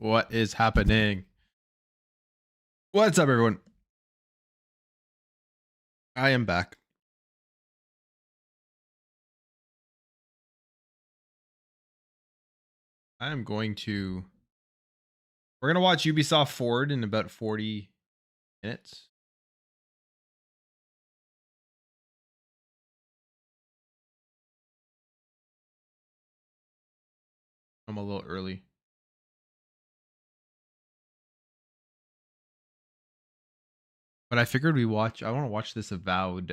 What is happening? What's up, everyone? I am back. We're going to watch Ubisoft Forward in about 40 minutes. I'm a little early. But I figured I want to watch this Avowed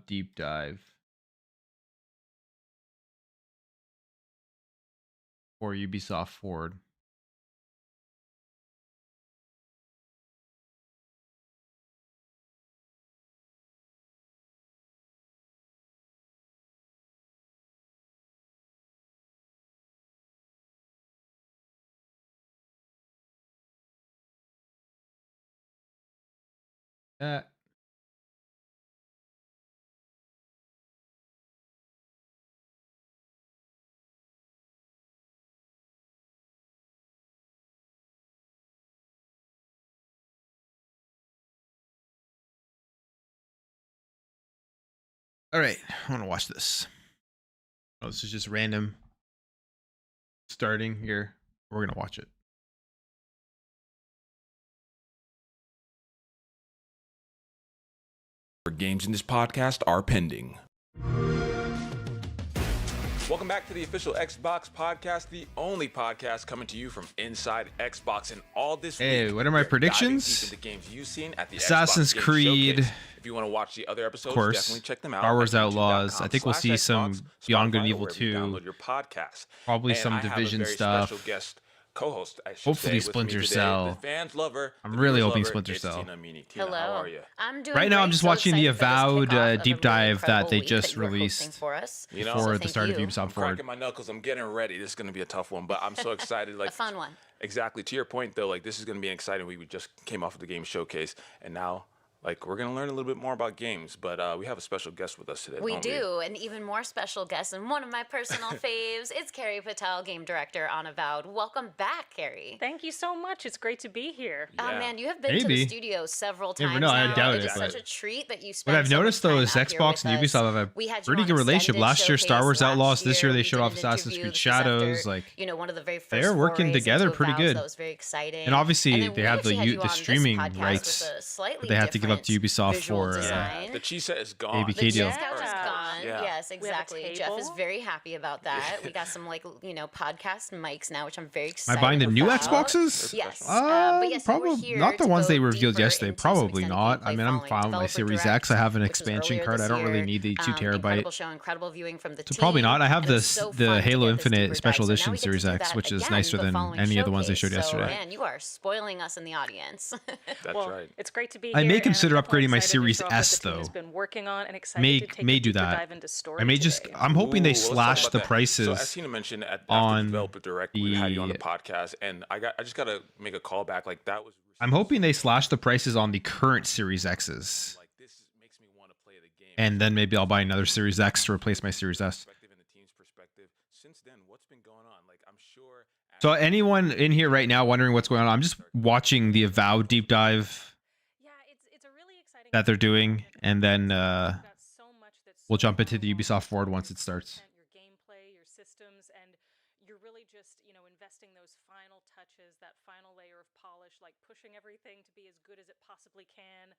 deep dive for Ubisoft Forward. All right, I want to watch this. Oh, this is just random starting here. We're going to watch it. Games in this podcast are pending. Welcome back to the official Xbox podcast, the only podcast coming to you from inside Xbox. And all this week, what are my predictions? The games you've seen at the Assassin's Xbox Creed. Showcase. If you want to watch the other episodes, definitely check them out. Wars Outlaws. I think we'll see some Beyond Good and Evil 2. Download your podcast. Probably some Division stuff. Special guest co-host, hopefully Splinter Cell. The fans love her. I'm really hoping Splinter Cell. Hello. How are you? I'm doing right now. I'm just watching the Avowed deep dive that they just that released for us. before the start of Ubisoft Forward. I'm cracking my knuckles. I'm getting ready. This is going to be a tough one, but I'm so excited. Like a fun one. Exactly. To your point, though, like this is going to be exciting. We just came off of the game showcase, and now. Like, we're going to learn a little bit more about games, but we have a special guest with us today. We do, an even more special guest, and one of my personal faves. It's Carrie Patel, game director on Avowed. Welcome back, Carrie. Thank you so much. It's great to be here. Yeah. Man, you have been to the studio several times now. I doubt it. It's such a treat that you spent What I've noticed, though, is Xbox and Ubisoft have a pretty good relationship. Last year, Star Wars Outlaws. This year, they showed off Assassin's Creed Shadows. Like, one of the very first they're working together pretty good. That was very exciting. And obviously, they have the streaming rights that they have to give up to Ubisoft for the cheese set is gone. ABK the deal. cheese couch is gone. Yeah. Yes, exactly. Jeff is very happy about that. We got some podcast mics now, which I'm very excited. Am I buying the new about. Xboxes? Yes. But yes, probably not the ones they revealed yesterday. Probably not. I mean, I'm fine with my Series X. I have an expansion card. I don't really need the 2 terabyte. Incredible viewing from the so probably not. I have the Halo Infinite Special Edition Series X, which is nicer than any of the ones they showed yesterday. Man, you are spoiling us in the audience. That's right. It's great to be I here. may consider upgrading my Series S though. Working on and excited to may do that. I may just. I'm hoping they slash the prices. So as Tina mentioned at on the Developer Direct, we had you on the podcast, and I just gotta make a call back. Like that was. I'm hoping they slash the prices on the current Series X's. Like this makes me want to play the game. And then maybe I'll buy another Series X to replace my Series S. In the team's perspective, since then, what's been going on? Like I'm sure. So anyone in here right now wondering what's going on? I'm just watching the Avowed deep dive. That they're doing, and then we'll jump into the Ubisoft Forward once it starts. Your gameplay, your systems, and you're really just, investing those final touches, that final layer of polish, like pushing everything to be as good as it possibly can.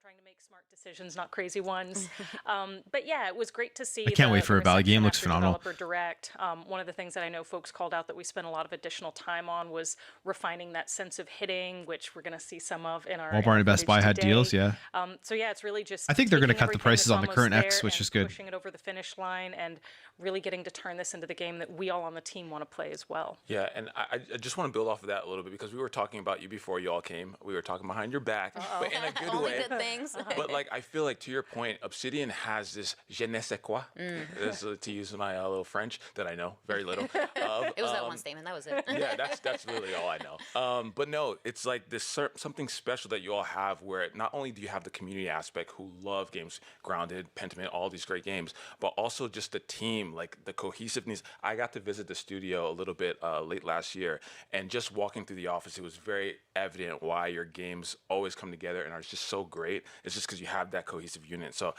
Trying to make smart decisions, not crazy ones. But yeah, it was great to see. I can't wait for a Valley game. Looks phenomenal. Developer Direct. One of the things that I know folks called out that we spent a lot of additional time on was refining that sense of hitting, which we're going to see some of in our Walmart and Best Buy had deals, yeah. So yeah, it's really just. I think they're going to cut the prices on the current X, which is good. Pushing it over the finish line and really getting to turn this into the game that we all on the team want to play as well. Yeah, and I just want to build off of that a little bit because we were talking about you before you all came. We were talking behind your back, but in a good Only way. good things. But like, I feel like to your point, Obsidian has this je ne sais quoi. This is, to use my little French that I know very little of. It was that one statement. That was it. Yeah, that's really all I know. But no, it's like this something special that you all have, where not only do you have the community aspect who love games, Grounded, Pentiment, all these great games, but also just the team, like the cohesiveness. I got to visit the studio a little bit late last year, and just walking through the office, it was very evident why your games always come together and are just so great. It's just because you have that cohesive unit. So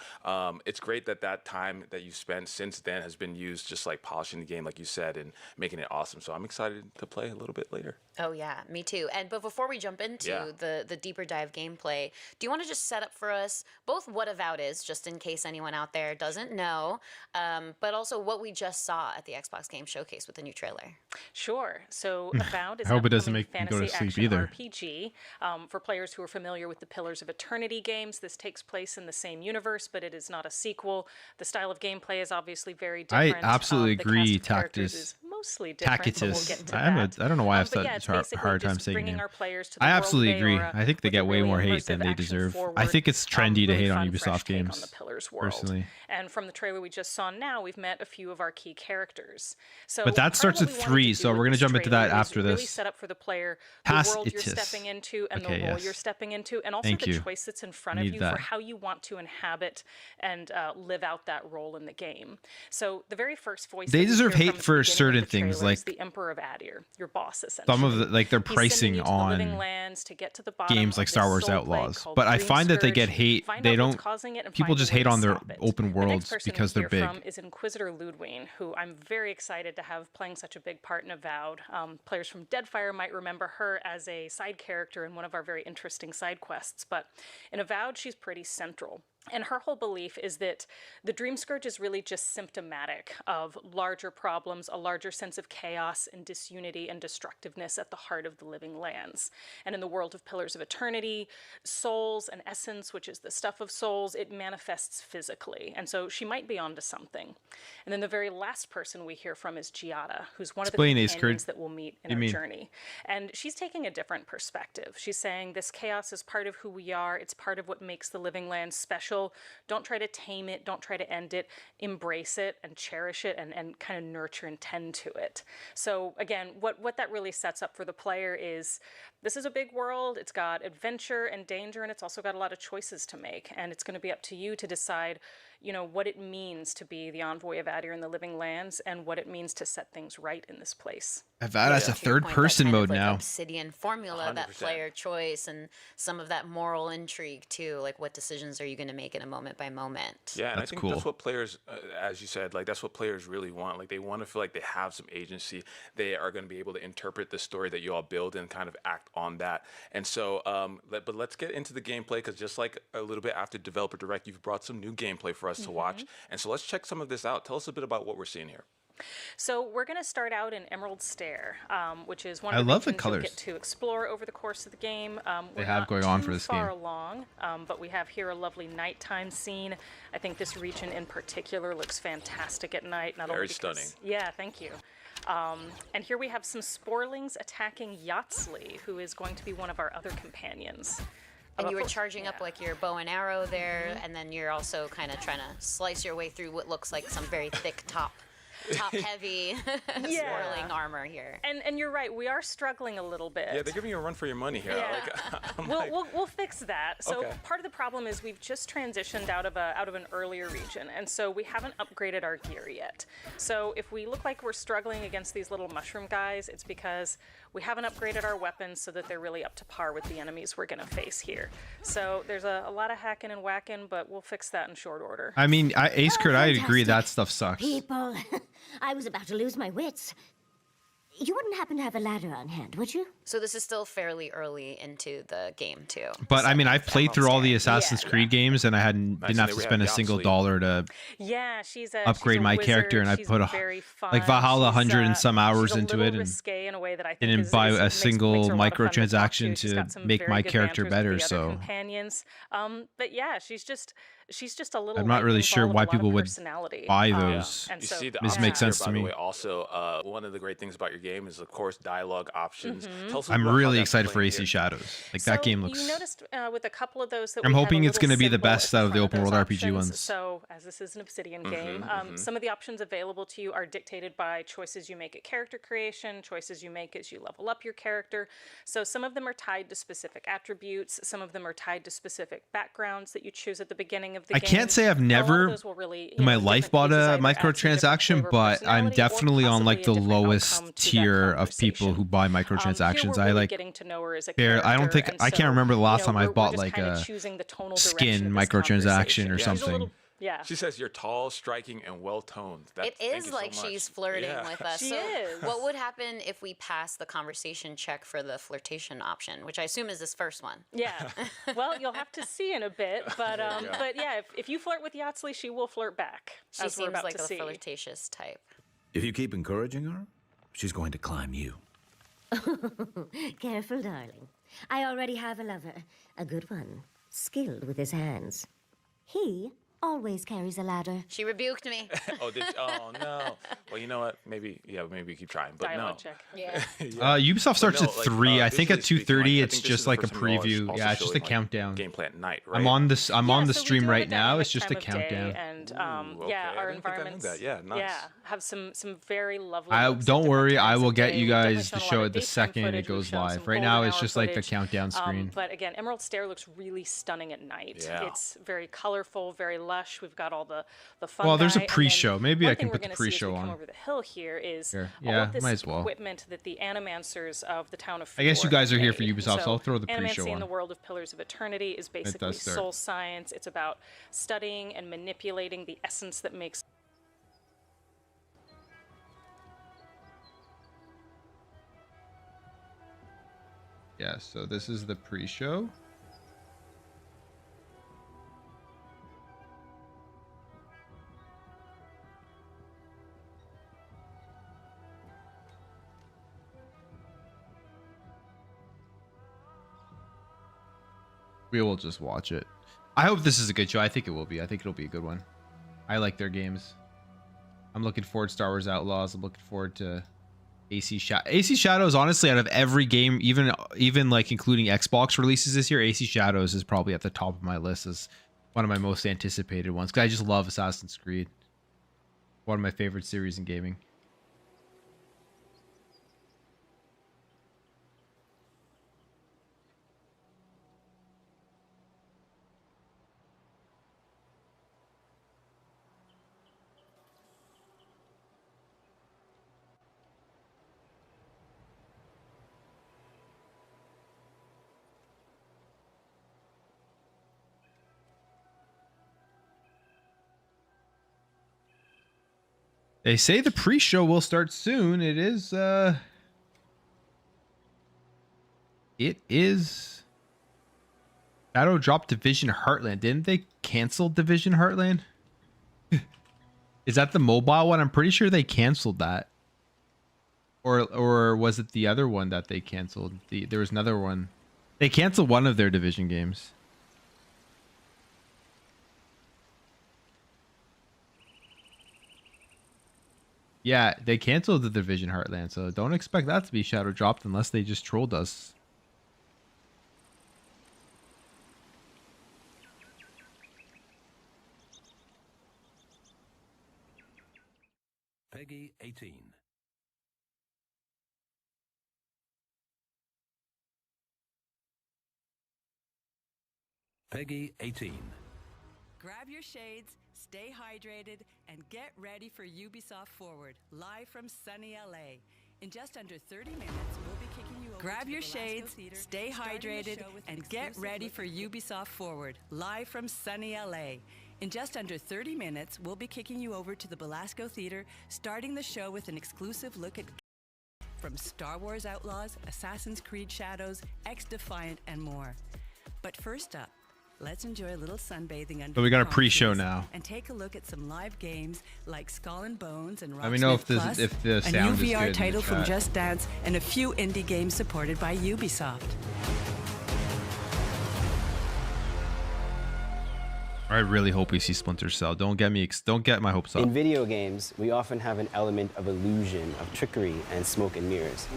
it's great that time that you spent since then has been used just like polishing the game, like you said, and making it awesome. So I'm excited to play a little bit later. Oh yeah, me too. But before we jump into the deeper dive gameplay, do you want to just set up for us both what Avowed is, just in case anyone out there doesn't know, but also what we just saw at the Xbox Game Showcase with the new trailer? Sure. So Avowed is I hope it an doesn't upcoming make me go to fantasy sleep action either. RPG. For players who are familiar with the Pillars of Eternity games, this takes place in the same universe, but it is not a sequel. The style of gameplay is obviously very I different. absolutely The agree, cast of characters Tactus. is mostly different, but we'll Tacitus. get into I that. don't know why I have But such yeah, it's a basically hard time just saying bringing it. our players to the I world of absolutely agree. Aora I think they with get a way really more hate immersive than they action deserve. I forward, think it's trendy to really hate on fun, fresh Ubisoft take on games, the Pillars world. personally. And from the trailer we just saw now, we've met a few of our key characters. So But that part of starts what at we wanted 3, to do so with we're gonna this jump into that trailer is after really this. set up for the player the world you're Tacitus. stepping into and Okay, the role yes. you're stepping into, and also Thank the you. choice that's in front of Need you that. for how you want to inhabit and live out that role in the game. So the very first voice They that we deserve hear hate from at the for beginning of certain the things, trailer is like the Emperor of Adir, your boss essentially. some of the, like their He's sending pricing you to the living on lands to get to the bottom games of like this Star Wars soul plague Outlaws. called But I Dream find that they get Scourge. hate. Find They out what's don't. causing it and People find a just way hate to on their stop it. open The next worlds person because we they're hear big. from is Inquisitor Ludwine, who I'm very excited to have playing such a big part in Avowed. Players from Deadfire might remember her as a side character in one of our very interesting side quests, but in Avowed she's pretty central. And her whole belief is that the Dream Scourge is really just symptomatic of larger problems, a larger sense of chaos and disunity and destructiveness at the heart of the living lands. And in the world of Pillars of Eternity, souls and essence, which is the stuff of souls, it manifests physically. And so she might be onto something. And then the very last person we hear from is Giada, who's one Explain, of the Ace companions Curd. that we'll meet in You our mean? journey. And she's taking a different perspective. She's saying this chaos is part of who we are. It's part of what makes the living lands special. Don't try to tame it. Don't try to end it. Embrace it and cherish it and kind of nurture and tend to it. So again, what that really sets up for the player is this is a big world. It's got adventure and danger, and it's also got a lot of choices to make. And it's going to be up to you to decide, you know, what it means to be the envoy of Adir in the living lands and what it means to set things right in this place. Avowed has a To your point, that third-person kind of, mode like, now. Obsidian formula, that 100%. player choice, and some of that moral intrigue too. Like, what decisions are you going to make in a moment by moment? Yeah, and That's I think cool. that's what players, as you said, like that's what players really want. Like they want to feel like they have some agency. They are going to be able to interpret the story that you all build and kind of act on that. And so, but let's get into the gameplay, because just like a little bit after Developer Direct, you've brought some new gameplay for us to watch. And so let's check some of this out. Tell us a bit about what we're seeing here. So we're going to start out in Emerald Stair, which is one I of the love the regions you'll colors get to explore over the course of the game. they We're have not going on too for this far game. along, but we have here a lovely nighttime scene. I think this region in particular looks fantastic at night. Not Very only because, stunning. Yeah, thank you. And here we have some Sporlings attacking Yatsley, who is going to be one of our other companions. And you were Before- charging up yeah. like your bow and arrow there, and then you're also kind of trying to slice your way through what looks like some very thick top heavy swirling armor here. And you're right, we are struggling a little bit. Yeah, they're giving you a run for your money here. Yeah. Like, I'm We'll, like, we'll fix that. So Okay. part of the problem is we've just transitioned out of an earlier region, and so we haven't upgraded our gear yet. So if we look like we're struggling against these little mushroom guys, it's because we haven't upgraded our weapons so that they're really up to par with the enemies we're going to face here. So there's a lot of hacking and whacking, but we'll fix that in short order. I mean, Ace Curd, I agree fantastic. that stuff sucks. People, I was about to lose my wits. You wouldn't happen to have a ladder on hand, would you? So this is still fairly early into the game too. But I mean, I've played through all the Assassin's Yeah. Creed games, and I didn't Nice, have and to we spend a have single Yatsley. dollar to Yeah, she's upgrade my character, and I put like Valhalla 100 and some hours into it, and risque in a way that I think didn't is, buy is, a makes single her a lot of fun to talk microtransaction She's to got some make very my good character banters with better, the other so- companions. But yeah, she's just she's just a little. I'm not really sure why people would buy those. And You so, see the This options makes here, sense to by the me. way. Also, one of the great things about your game is, of course, dialogue options. Mm-hmm. Tell us I'm about how really that's excited for playing AC here. Shadows. Like that game looks. You noticed with a couple of those that I'm we had hoping a it's little going to be the symbol best at out of the front open world those RPG options. ones. So, as this is an Obsidian game, some of the options available to you are dictated by choices you make at character creation, choices you make as you level up your character. So, some of them are tied to specific attributes. Some of them are tied to specific backgrounds that you choose at the beginning of the I game. can't say I've A lot of never those will really, in my different life bought pieces a either add some different microtransaction, flavor, but I'm personality, or definitely on like the possibly a different lowest outcome to that tier of people who conversation. buy Here microtransactions. we're I really like getting to know her as a I don't character, think and I can't so, remember the last time I we're bought just like kinda a choosing the tonal skin direction of this microtransaction conversation. or She's a something. little- Yeah. She says you're tall, striking, and well-toned. It is like she's flirting with us. She So is. what would happen if we pass the conversation check for the flirtation option, which I assume is this first one? Yeah. Well, you'll have to see in a bit, but yeah, if you flirt with Yahtzee, she will flirt back. She as we're seems about like to a see. flirtatious type. If you keep encouraging her, she's going to climb you. Careful, darling. I already have a lover. A good one. Skilled with his hands. He always carries a ladder. She rebuked me. Oh no. Well, you know what? Maybe we keep trying. But Dialogue no. check. Yeah. Ubisoft starts no, at like, 3. I think at visually 2:30 speaking, it's I think this just is the like a first time you all preview. also Yeah, it's just a showing, like, countdown. Gameplay at night, right? I'm on Yeah, the so we stream do have right a now. dynamic It's just a time of day, countdown. and Ooh, yeah, okay. I our didn't think I knew environments. that. Yeah, nice. have some very lovely. I looks at don't different worry, I times will of get day. you We've definitely guys to shown a show lot it of the daytime second it footage. We've goes shown some live. Right now golden it's hour just like the footage. countdown screen. But again, Emerald Stair looks really stunning at night. Yeah. It's very colorful, very lush. We've got all the fun. Well, there's a pre-show. Maybe I can put the As pre-show we on. come over the hill here is Here. all Yeah, of this might as well. equipment that the animancers of the town of I guess you Fjord guys are here for made. Ubisoft, so I'll throw the pre-show Animancy in on. the world of Pillars of Eternity is basically does start. soul science. It's about studying and manipulating the essence that makes. Yeah, so this is the pre-show. We will just watch it. I hope this is a good show. I think it will be. I think it'll be a good one. I like their games. I'm looking forward to Star Wars Outlaws. I'm looking forward to AC Shadows. Honestly, out of every game, even like including Xbox releases this year, AC Shadows is probably at the top of my list as one of my most anticipated ones. Because I just love Assassin's Creed. One of my favorite series in gaming. They say the pre-show will start soon. It is Shadow dropped Division Heartland. Didn't they cancel Division Heartland? Is that the mobile one? I'm pretty sure they canceled that. Or was it the other one that they canceled? There was another one. They canceled one of their Division games. Yeah, they canceled the Division Heartland, so don't expect that to be shadow dropped unless they just trolled us. Peggy 18. Peggy 18. Grab your shades, stay hydrated, and get ready for Ubisoft Forward, live from sunny LA. In just under 30 minutes, we'll be kicking you over Grab to your the Velasco shades, Theater, stay starting the hydrated, show with an and get exclusive ready look for at Ubisoft Forward, live from sunny LA. In just under 30 minutes, we'll be kicking you over to the Belasco Theater, starting the show with an exclusive look at from Star Wars Outlaws, Assassin's Creed Shadows, XDefiant, and more. But first up, let's enjoy a little sunbathing under So we got the a pre-show palm trees now. and take a look at some live games like Skull and Bones and Rocksmith Let me know if the Plus, sound is a new good in VR the title from chat. Just Dance, and a few indie games supported by Ubisoft. I really hope we see Splinter Cell. Don't get my hopes up. In video games, we often have an element of illusion, of trickery, and smoke and mirrors.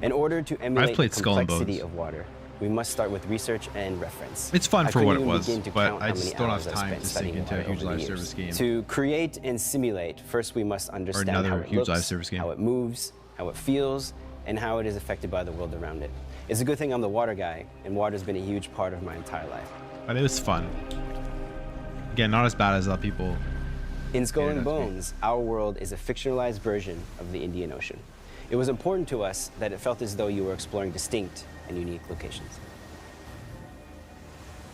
In order to emulate the complexity of water, we must start with research and reference. It's fun for what it was, but I just don't have time to sink into a huge live service game. To create and simulate, first we must understand how it looks, how it moves, how it feels, and how it is affected by the world around it. It's a good thing I'm the water guy, and water's been a huge part of my entire life. But it was fun. Again, not as bad as other people. In Skull and Bones, our world is a fictionalized version of the Indian Ocean. It was important to us that it felt as though you were exploring distinct and unique locations.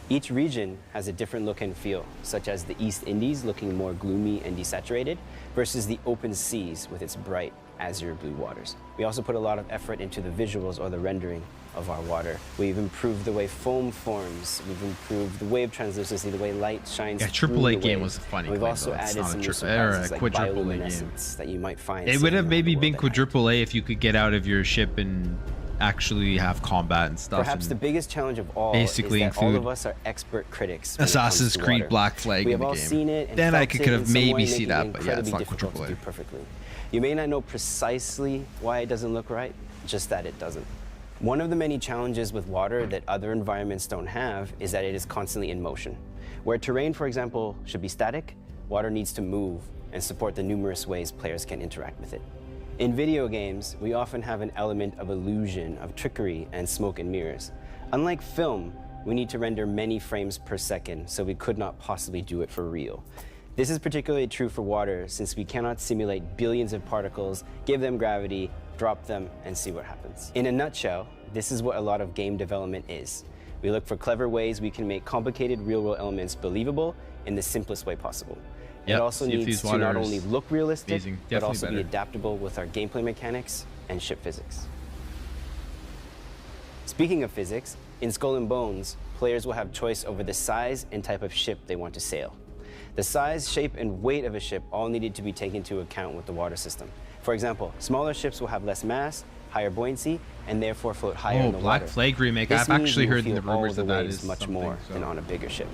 Each region has a different look and feel, such as the East Indies looking more gloomy and desaturated versus the open seas with its bright azure blue waters. We also put a lot of effort into the visuals or the rendering of our water. We've improved the way foam forms, we've improved the wave translucency, the way light shines through the AAA game waves. was funny. We've also added some new surprises like bioluminescence that you might find. It would have maybe been quadruple A if you could get out of your ship and actually have combat and stuff. Perhaps the biggest challenge of all basically is that all of us are expert critics. Assassin's Creed Black Flag in the game. Seen it and then I could have maybe see that, but yeah, it's not quadruple A. Perfectly. You may not know precisely why it doesn't look right, just that it doesn't. One of the many challenges with water that other environments don't have is that it is constantly in motion. Where terrain, for example, should be static, water needs to move and support the numerous ways players can interact with it. In video games, we often have an element of illusion, of trickery, and smoke and mirrors. Unlike film, we need to render many frames per second, so we could not possibly do it for real. This is particularly true for water, since we cannot simulate billions of particles, give them gravity, drop them, and see what happens. In a nutshell, this is what a lot of game development is. We look for clever ways we can make complicated real-world elements believable in the simplest way possible. It also needs to not only look realistic, but also be adaptable with our gameplay mechanics and ship physics. Speaking of physics, in Skull and Bones, players will have choice over the size and type of ship they want to sail. The size, shape, and weight of a ship all needed to be taken into account with the water system. For example, smaller ships will have less mass, higher buoyancy, and therefore float higher in the water. Black Flag remake. I've actually heard in the rumors that is much more than on a bigger ship,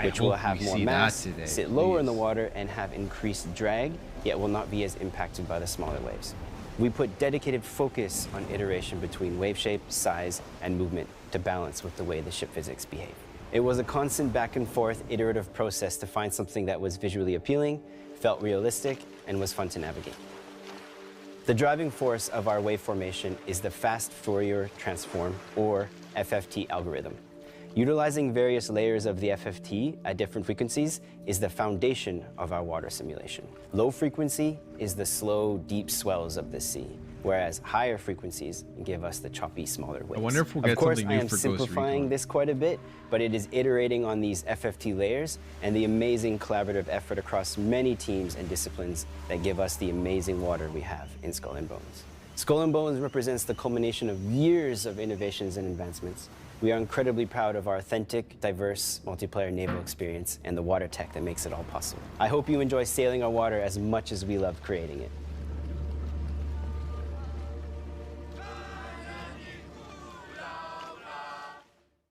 which will have more mass, sit lower in the water, and have increased drag, yet will not be as impacted by the smaller waves. We put dedicated focus on iteration between wave shape, size, and movement to balance with the way the ship physics behave. It was a constant back and forth iterative process to find something that was visually appealing, felt realistic, and was fun to navigate. The driving force of our wave formation is the fast Fourier transform, or FFT algorithm. Utilizing various layers of the FFT at different frequencies is the foundation of our water simulation. Low frequency is the slow, deep swells of the sea, whereas higher frequencies give us the choppy, smaller waves. I wonder if we'll get something new for Ghost Recon. Of course, I am simplifying this quite a bit, but it is iterating on these FFT layers and the amazing collaborative effort across many teams and disciplines that give us the amazing water we have in Skull and Bones. Skull and Bones represents the culmination of years of innovations and advancements. We are incredibly proud of our authentic, diverse, multiplayer naval experience and the water tech that makes it all possible. I hope you enjoy sailing our water as much as we love creating it.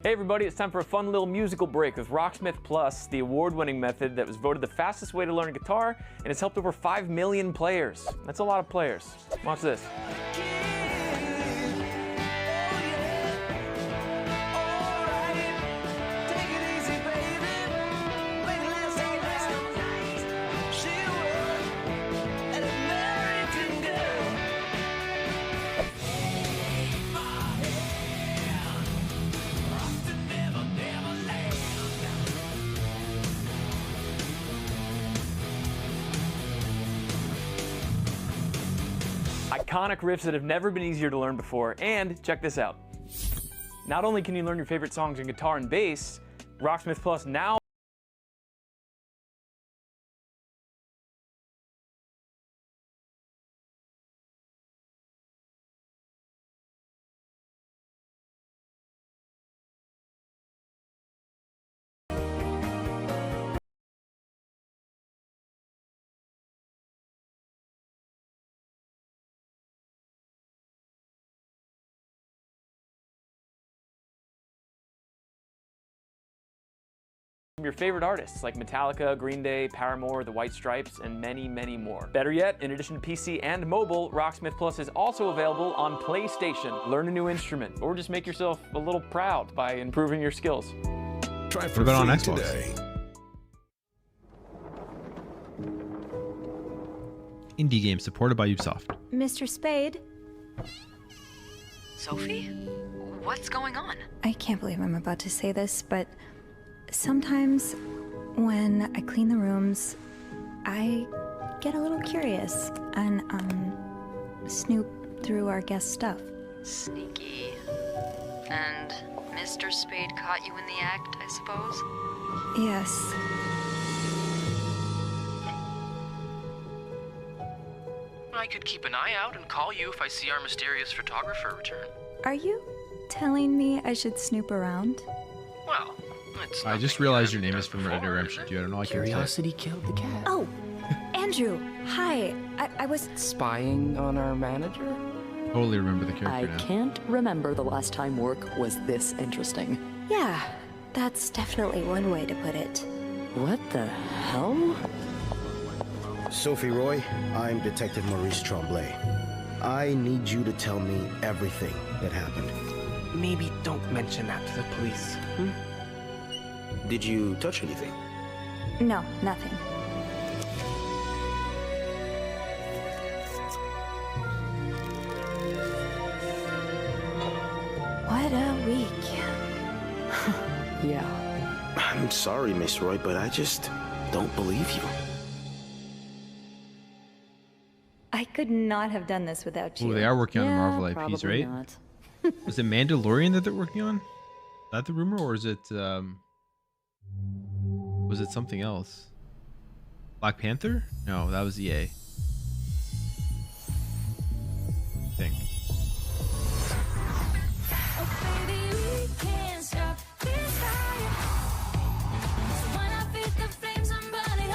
Hey everybody, it's time for a fun little musical break with Rocksmith Plus, the award-winning method that was voted the fastest way to learn guitar, and has helped over 5 million players. That's a lot of players. Watch this. Iconic riffs that have never been easier to learn before, and check this out. Not only can you learn your favorite songs in guitar and bass, Rocksmith Plus now from your favorite artists like Metallica, Green Day, Paramore, The White Stripes, and many, many more. Better yet, in addition to PC and mobile, Rocksmith Plus is also available on PlayStation. Learn a new instrument, or just make yourself a little proud by improving your skills. Try for What about on free Xbox? today. Indie game supported by Ubisoft. Mr. Spade? Sophie? What's going on? I can't believe I'm about to say this, but sometimes when I clean the rooms, I get a little curious and snoop through our guest stuff. Sneaky. And Mr. Spade caught you in the act, I suppose? Yes. I could keep an eye out and call you if I see our mysterious photographer return. Are you telling me I should snoop around? Well, it's I just realized your name is from Red Dead Redemption 2. I don't know. I can't say it. Curiosity killed the cat. Oh, Andrew, hi. I was Spying on our manager? Totally remember the I character now. can't remember the last time work was this interesting. Yeah, that's definitely one way to put it. What the hell? Sophie Roy, I'm Detective Maurice Tremblay. I need you to tell me everything that happened. Maybe don't mention that to the police. Did you touch anything? No, nothing. What a week. Yeah. I'm sorry, Miss Roy, but I just don't believe you. I could not have done this without you. Oh, they are working on the Yeah, Marvel IPs, probably right? not. Is it Mandalorian that they're working on? Is that the rumor, or is it was it something else? Black Panther? No, that was EA. I think.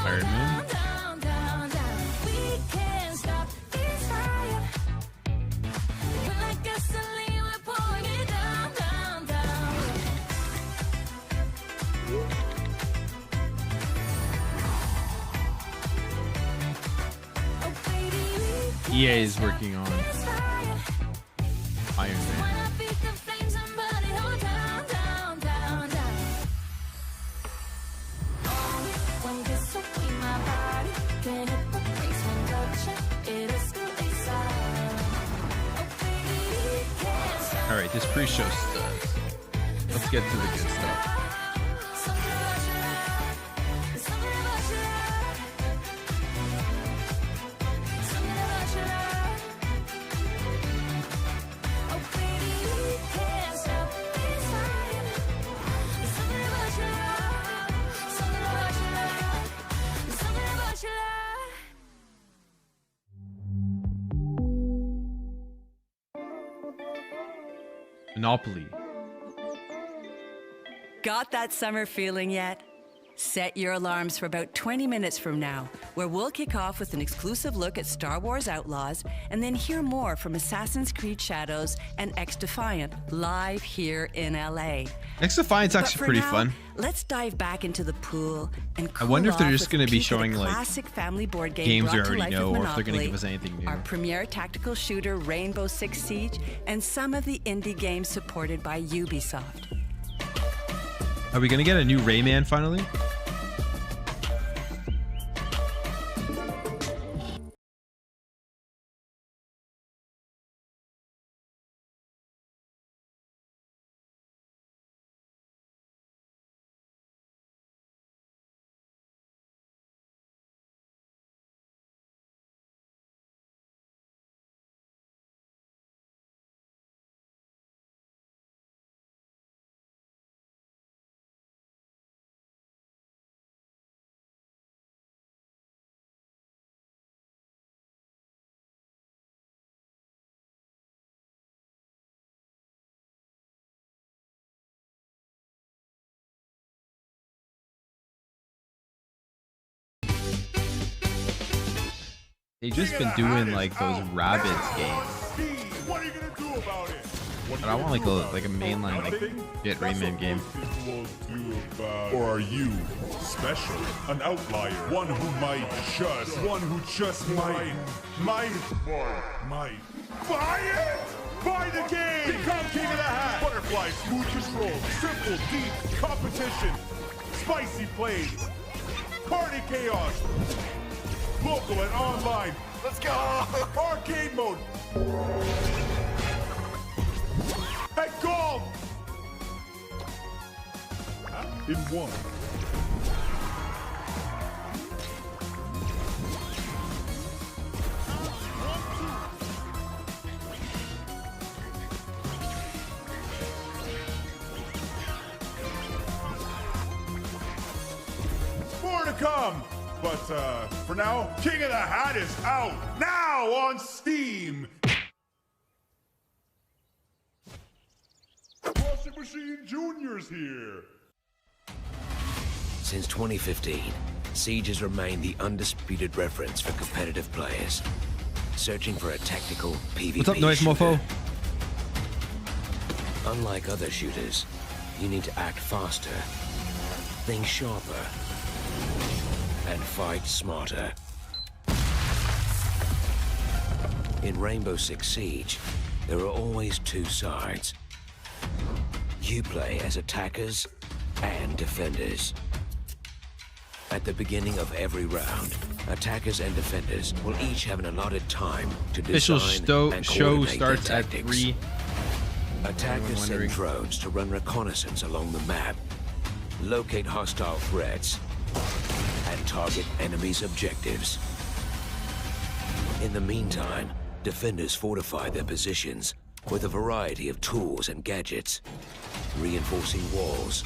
Iron Man? EA is working on Iron Man. Alright, this pre-show stuff. Let's get to the good stuff. Monopoly. Got that summer feeling yet? Set your alarms for about 20 minutes from now, where we'll kick off with an exclusive look at Star Wars Outlaws and then hear more from Assassin's Creed Shadows and XDefiant live here in LA. XDefiant's actually pretty fun. Let's dive back into the pool and I wonder if they're just going to be showing like classic family board game games we brought to already life know, with or if they're going to Monopoly, give us anything new. our premier tactical shooter Rainbow Six Siege, and some of the indie games supported by Ubisoft. Are we going to get a new Rayman finally? They've just been doing like those Rabbids games. What are you gonna do about it? But I want like a mainline like Get Rayman game. Or are you special? An outlier? One who just might buy it? Buy the game! Become King of the Hat! Butterfly, smooth control, simple, deep competition, spicy plays, party chaos, local and online. Let's go! Arcade mode! And gold! In one. More to come! But for now, King of the Hat is out now on Steam! Washing Machine Junior's here! Since 2015, Siege has remained the undisputed reference for competitive players, searching for a tactical PvP What's up, Noise shooter. Mofo? Unlike other shooters, you need to act faster, think sharper, and fight smarter. In Rainbow Six Siege, there are always two sides. You play as attackers and defenders. At the beginning of every round, attackers and defenders will each have an allotted time to Official design and show coordinate their starts at tactics. 3. Attackers send drones to run reconnaissance along the map, locate hostile threats, and target enemies' objectives. In the meantime, defenders fortify their positions with a variety of tools and gadgets, reinforcing walls,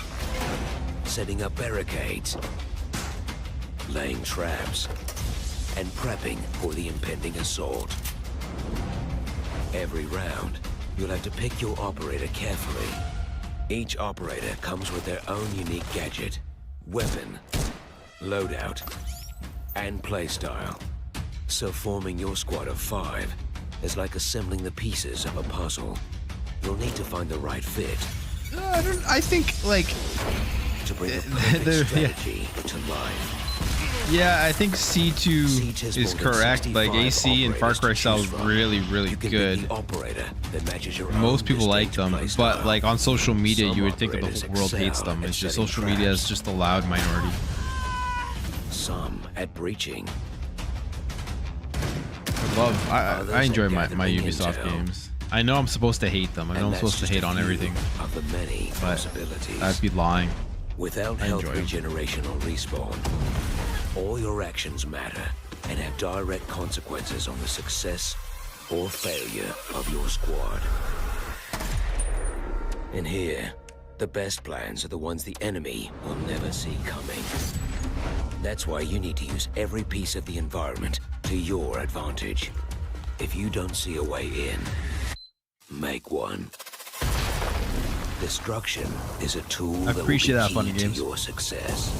setting up barricades, laying traps, and prepping for the impending assault. Every round, you'll have to pick your operator carefully. Each operator comes with their own unique gadget, weapon, loadout, and playstyle. So forming your squad of 5 is like assembling the pieces of a puzzle. You'll need to find the right fit. I think like to bring a perfect strategy to life. Yeah, I think C2 is correct. Like AC and Far Cry sounds really good. Most people like them, but like on social media, you would think that the whole world hates them. It's just social media is just a loud minority. Some at breaching. I enjoy my Ubisoft games. I know I'm supposed to hate them. I know I'm supposed to hate on everything, but I'd be lying. Without health regeneration or respawn, all your actions matter and have direct consequences on the success or failure of your squad. And here, the best plans are the ones the enemy will never see coming. That's why you need to use every piece of the environment to your advantage. If you don't see a way in, make one. Destruction is a tool that will be key to your success.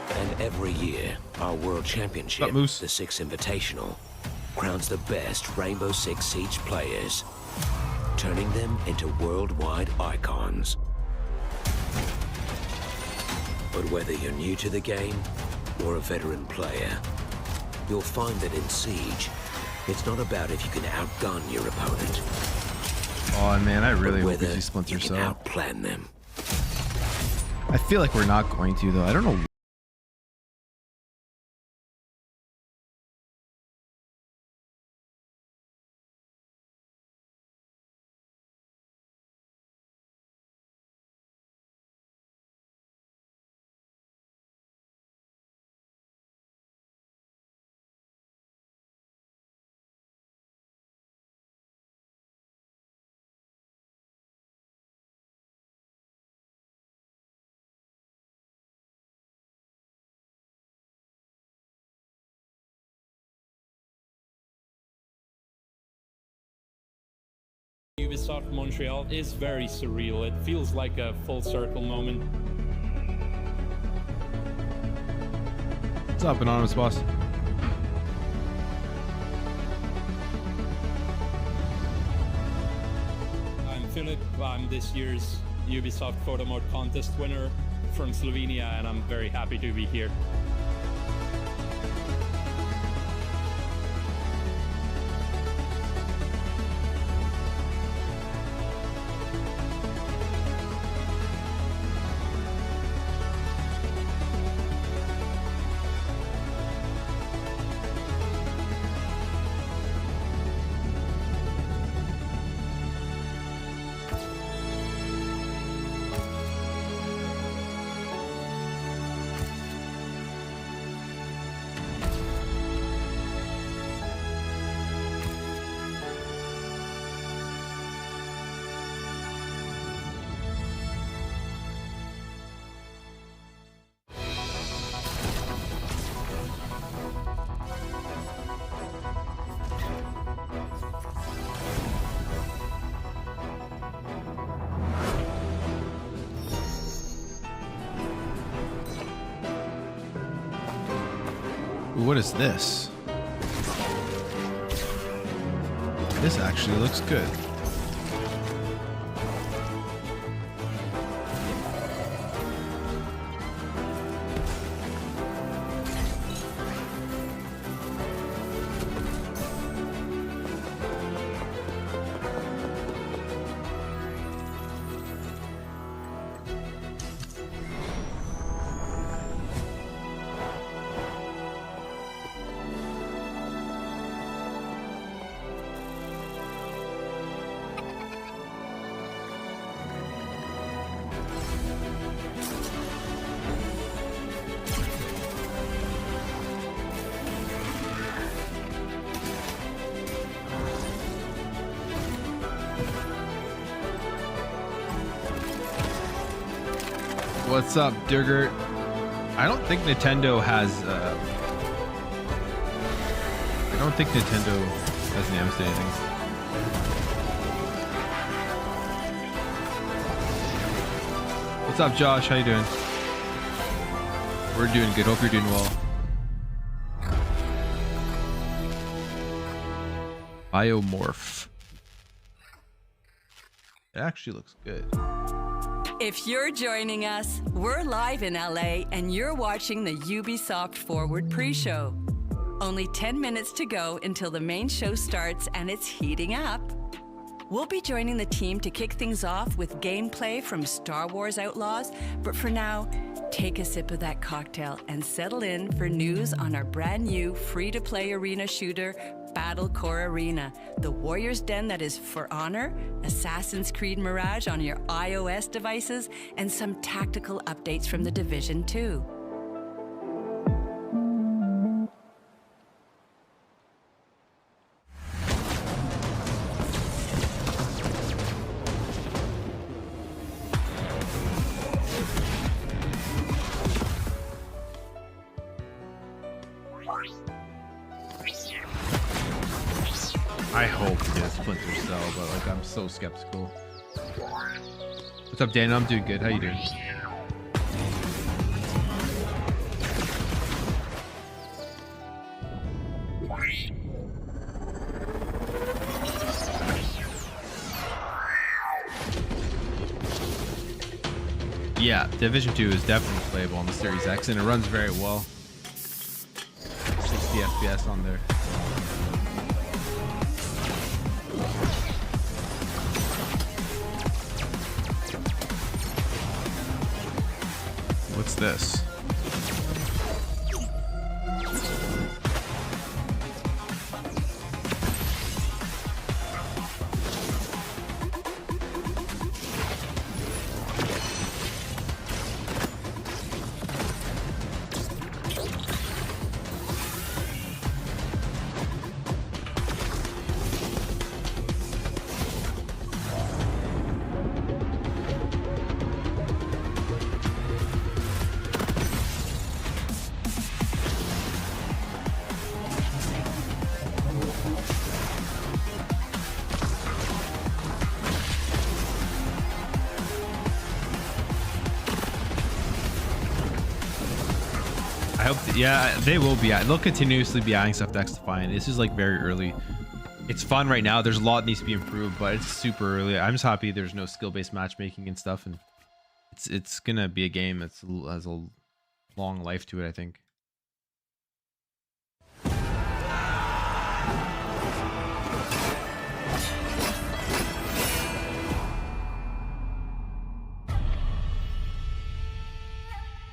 And every year, our World Championship, the Six Invitational, crowns the best Rainbow Six Siege players, turning them into worldwide icons. But whether you're new to the game or a veteran player, you'll find that in Siege, it's not about if you can outgun your opponent. Oh man, I really hope we see Splinter Cell. Outplan them. I feel like we're not going to though. I don't know. Ubisoft Montreal is very surreal. It feels like a full circle moment. What's up, Anonymous Boss? Philip. I'm this year's Ubisoft Photo Mode contest winner from Slovenia, and I'm very happy to be here. What is this? This actually looks good. What's up, Durgert? I don't think Nintendo has announced anything. What's up, Josh? How you doing? We're doing good. Hope you're doing well. Biomorph. It actually looks good. If you're joining us, we're live in LA and you're watching the Ubisoft Forward pre-show. Only 10 minutes to go until the main show starts and it's heating up. We'll be joining the team to kick things off with gameplay from Star Wars Outlaws, but for now, take a sip of that cocktail and settle in for news on our brand new free-to-play arena shooter, Battle Core Arena, the warrior's den that is for honor, Assassin's Creed Mirage on your iOS devices, and some tactical updates from The Division 2. I hope to get a Splinter Cell, but like I'm so skeptical. What's up, Dan? I'm doing good. How you doing? Yeah, Division 2 is definitely playable on the Series X, and it runs very well. 60 FPS on there. What's this? I hope, yeah, they will be. They'll continuously be adding stuff to XDefiant. This is like very early. It's fun right now. There's a lot that needs to be improved, but it's super early. I'm just happy there's no skill-based matchmaking and stuff, and it's gonna be a game that has a long life to it, I think.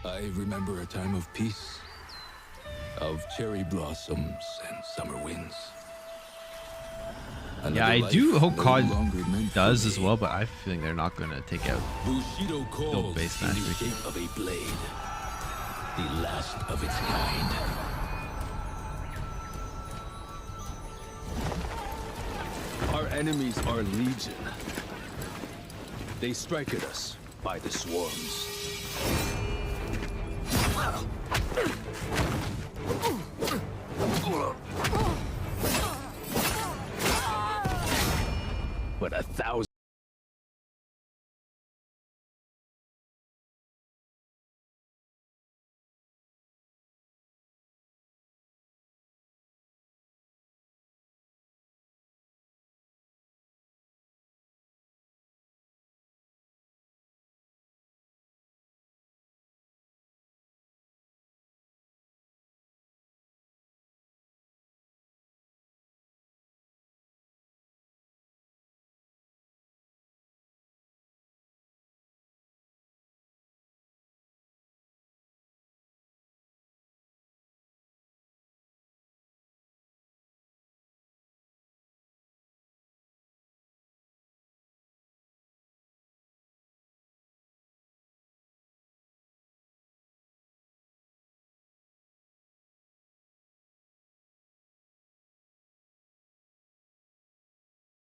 I remember a time of peace, of cherry blossoms and summer winds. Yeah, I do hope COD does as well, but I have a feeling they're not going to take out skill-based matchmaking. Of a blade, the last of its kind. Our enemies are legion. They strike at us by the swarms. But 1,000.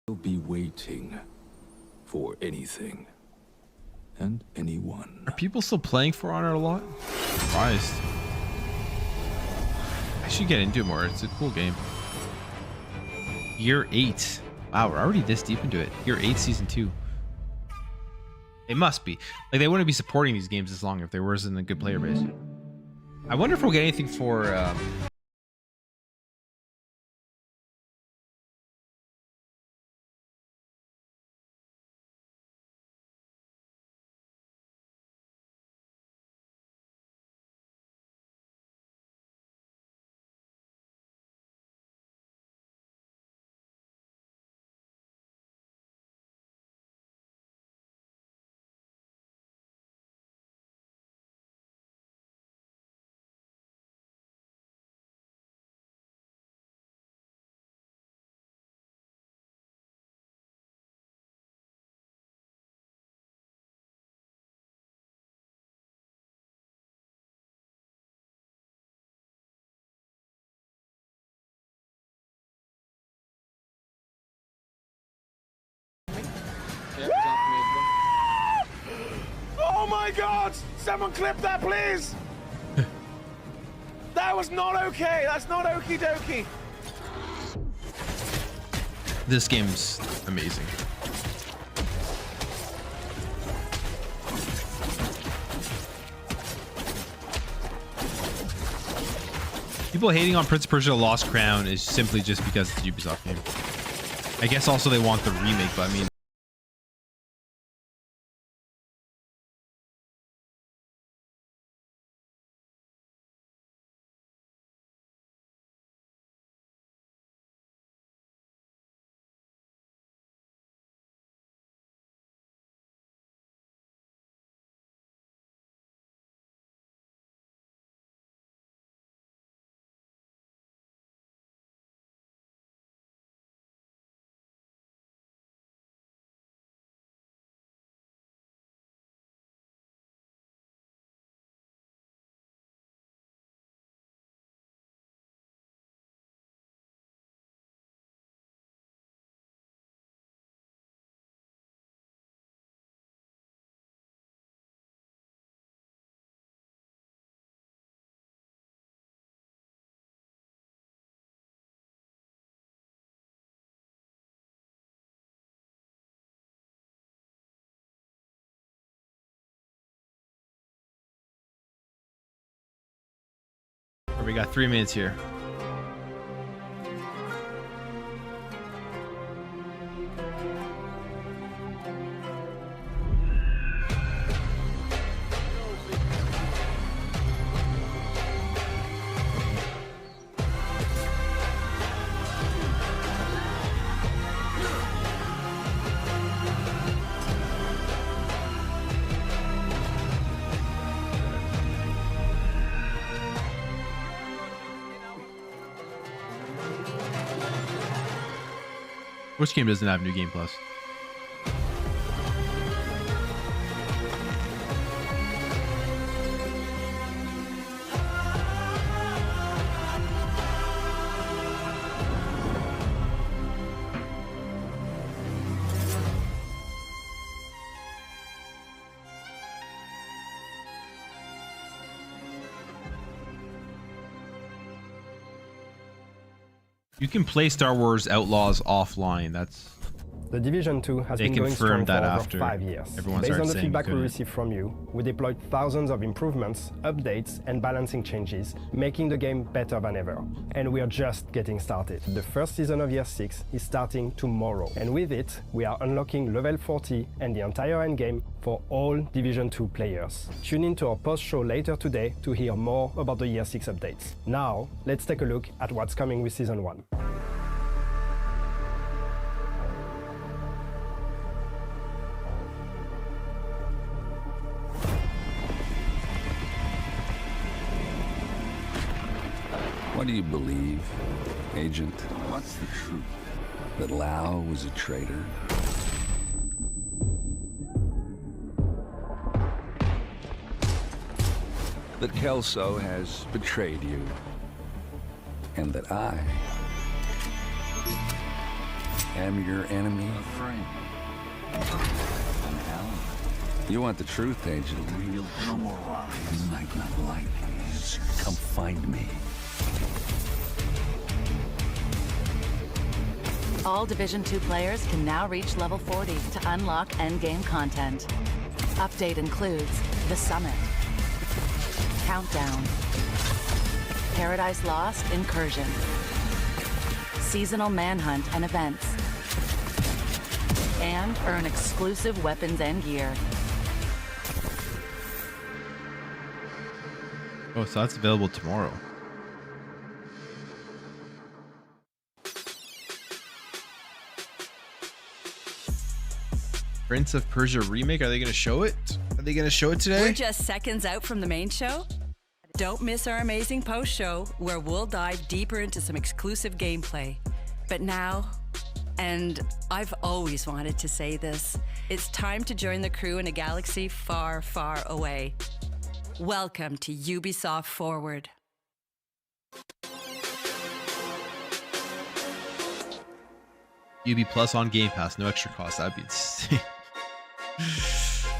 We'll be waiting for anything and anyone. Are people still playing For Honor a lot? Surprised. I should get into it more. It's a cool game. Year 8. Wow, we're already this deep into it. Year 8, Season 2. They must be. Like, they wouldn't be supporting these games this long if there wasn't a good player base. I wonder if we'll get anything for... Oh my god! Someone clip that, please! That was not okay. That's not okie dokie. This game's amazing. People hating on Prince of Persia Lost Crown is simply just because it's a Ubisoft game. I guess also they want the remake, but I mean... We got 3 minutes here. Which game doesn't have New Game Plus? You can play Star Wars Outlaws offline. That's The Division 2 has they been going strong confirmed for that over after 5 years. everyone Based started on the saying feedback we couldn't. received from you, we deployed thousands of improvements, updates, and balancing changes, making the game better than ever. And we are just getting started. The first season of Year 6 is starting tomorrow, and with it, we are unlocking level 40 and the entire endgame for all Division 2 players. Tune in to our post-show later today to hear more about the Year 6 updates. Now, let's take a look at what's coming with Season 1. What do you believe, Agent? What's the truth? That Lau was a traitor? That Kelso has betrayed you? And that I am your enemy? A friend. An ally. You want the truth, Agent? You might not like the answer. Come find me. All Division 2 players can now reach level 40 to unlock endgame content. Update includes the Summit, Countdown, Paradise Lost Incursion, Seasonal Manhunt and Events, and earn exclusive weapons and gear. Oh, so that's available tomorrow. Prince of Persia remake. Are they going to show it? Are they going to show it today? We're just seconds out from the main show. Don't miss our amazing post show where we'll dive deeper into some exclusive gameplay. But now, and I've always wanted to say this, it's time to join the crew in a galaxy far, far away. Welcome to Ubisoft Forward. UB Plus on Game Pass, no extra cost. That'd be insane.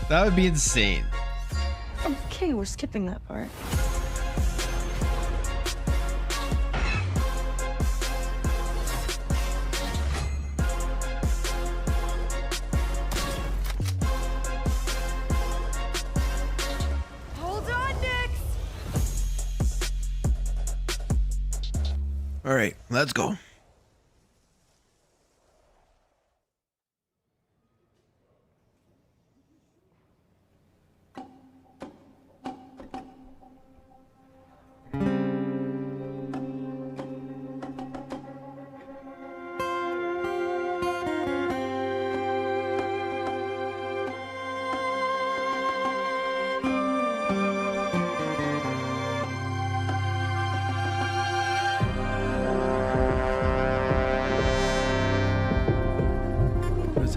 That would be insane. Okay, we're skipping that part. Hold on, Nix! All right, let's go.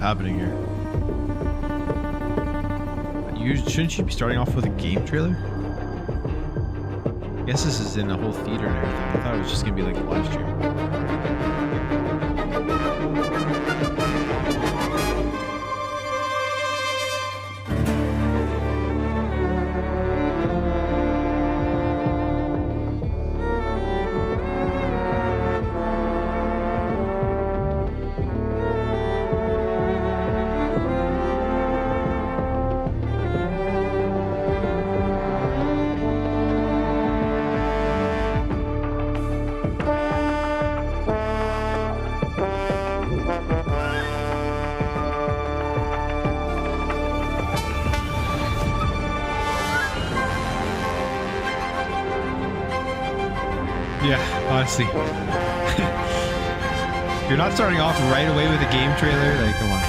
Happening here? Shouldn't you be starting off with a game trailer? I guess this is in a whole theater and everything. I thought it was just gonna be like a live stream. Yeah, honestly. You're not starting off right away with a game trailer? Like, come on.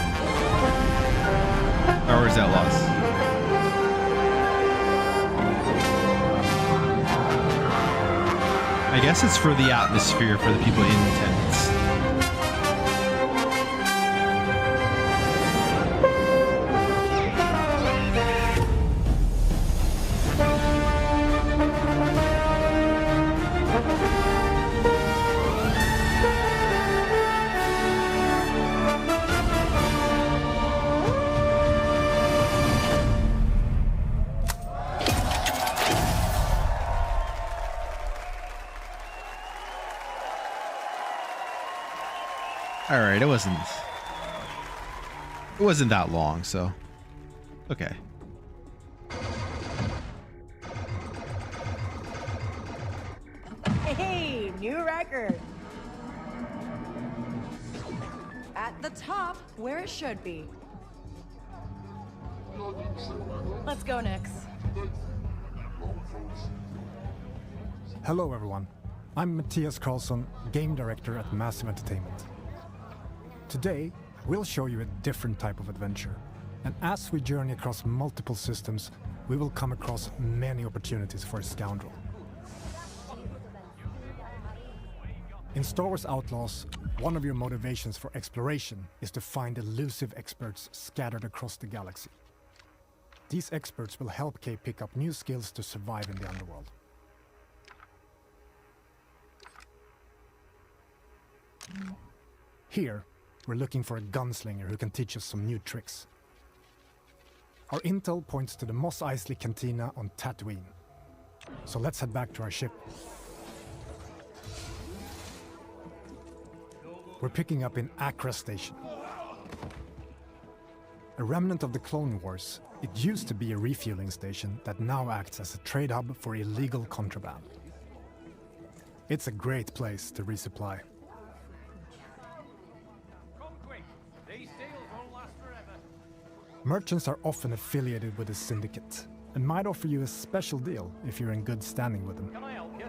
Or Wars Outlaws. I guess it's for the atmosphere for the people in attendance. All right, it wasn't that long, so okay. Hey, new record. At the top, where it should be. Let's go, Nix. Hello everyone, I'm Matthias Karlsson, Game Director at Massive Entertainment. Today, we'll show you a different type of adventure, and as we journey across multiple systems, we will come across many opportunities for a scoundrel. In Star Wars Outlaws, one of your motivations for exploration is to find elusive experts scattered across the galaxy. These experts will help Kay pick up new skills to survive in the underworld. Here, we're looking for a gunslinger who can teach us some new tricks. Our intel points to the Mos Eisley Cantina on Tatooine. So let's head back to our ship. We're picking up in Accra Station. A remnant of the Clone Wars, it used to be a refueling station that now acts as a trade hub for illegal contraband. It's a great place to resupply. Merchants are often affiliated with a syndicate and might offer you a special deal if you're in good standing with them. Can I help you?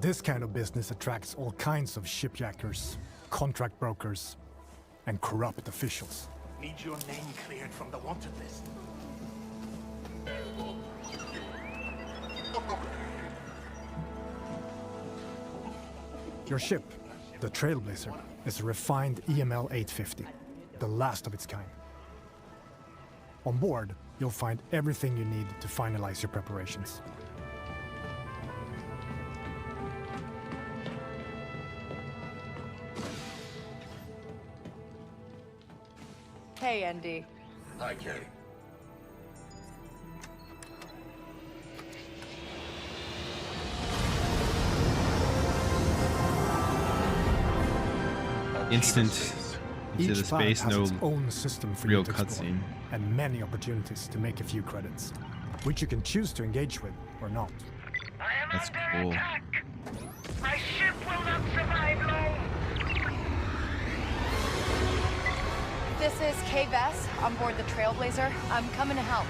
This kind of business attracts all kinds of shipjackers, contract brokers, and corrupt officials. Need your name cleared from the wanted list. Your ship, the Trailblazer, is a refined EML 850, the last of its kind. On board, you'll find everything you need to finalize your preparations. Hey, Andy. Hi, Kay. Instant into the space, no its own system for real you to explore, cutscene. and many opportunities to make a few credits, which you can choose to engage with or not. That's cool. My ship will not survive long. This is Kay Vess on board the Trailblazer. I'm coming to help.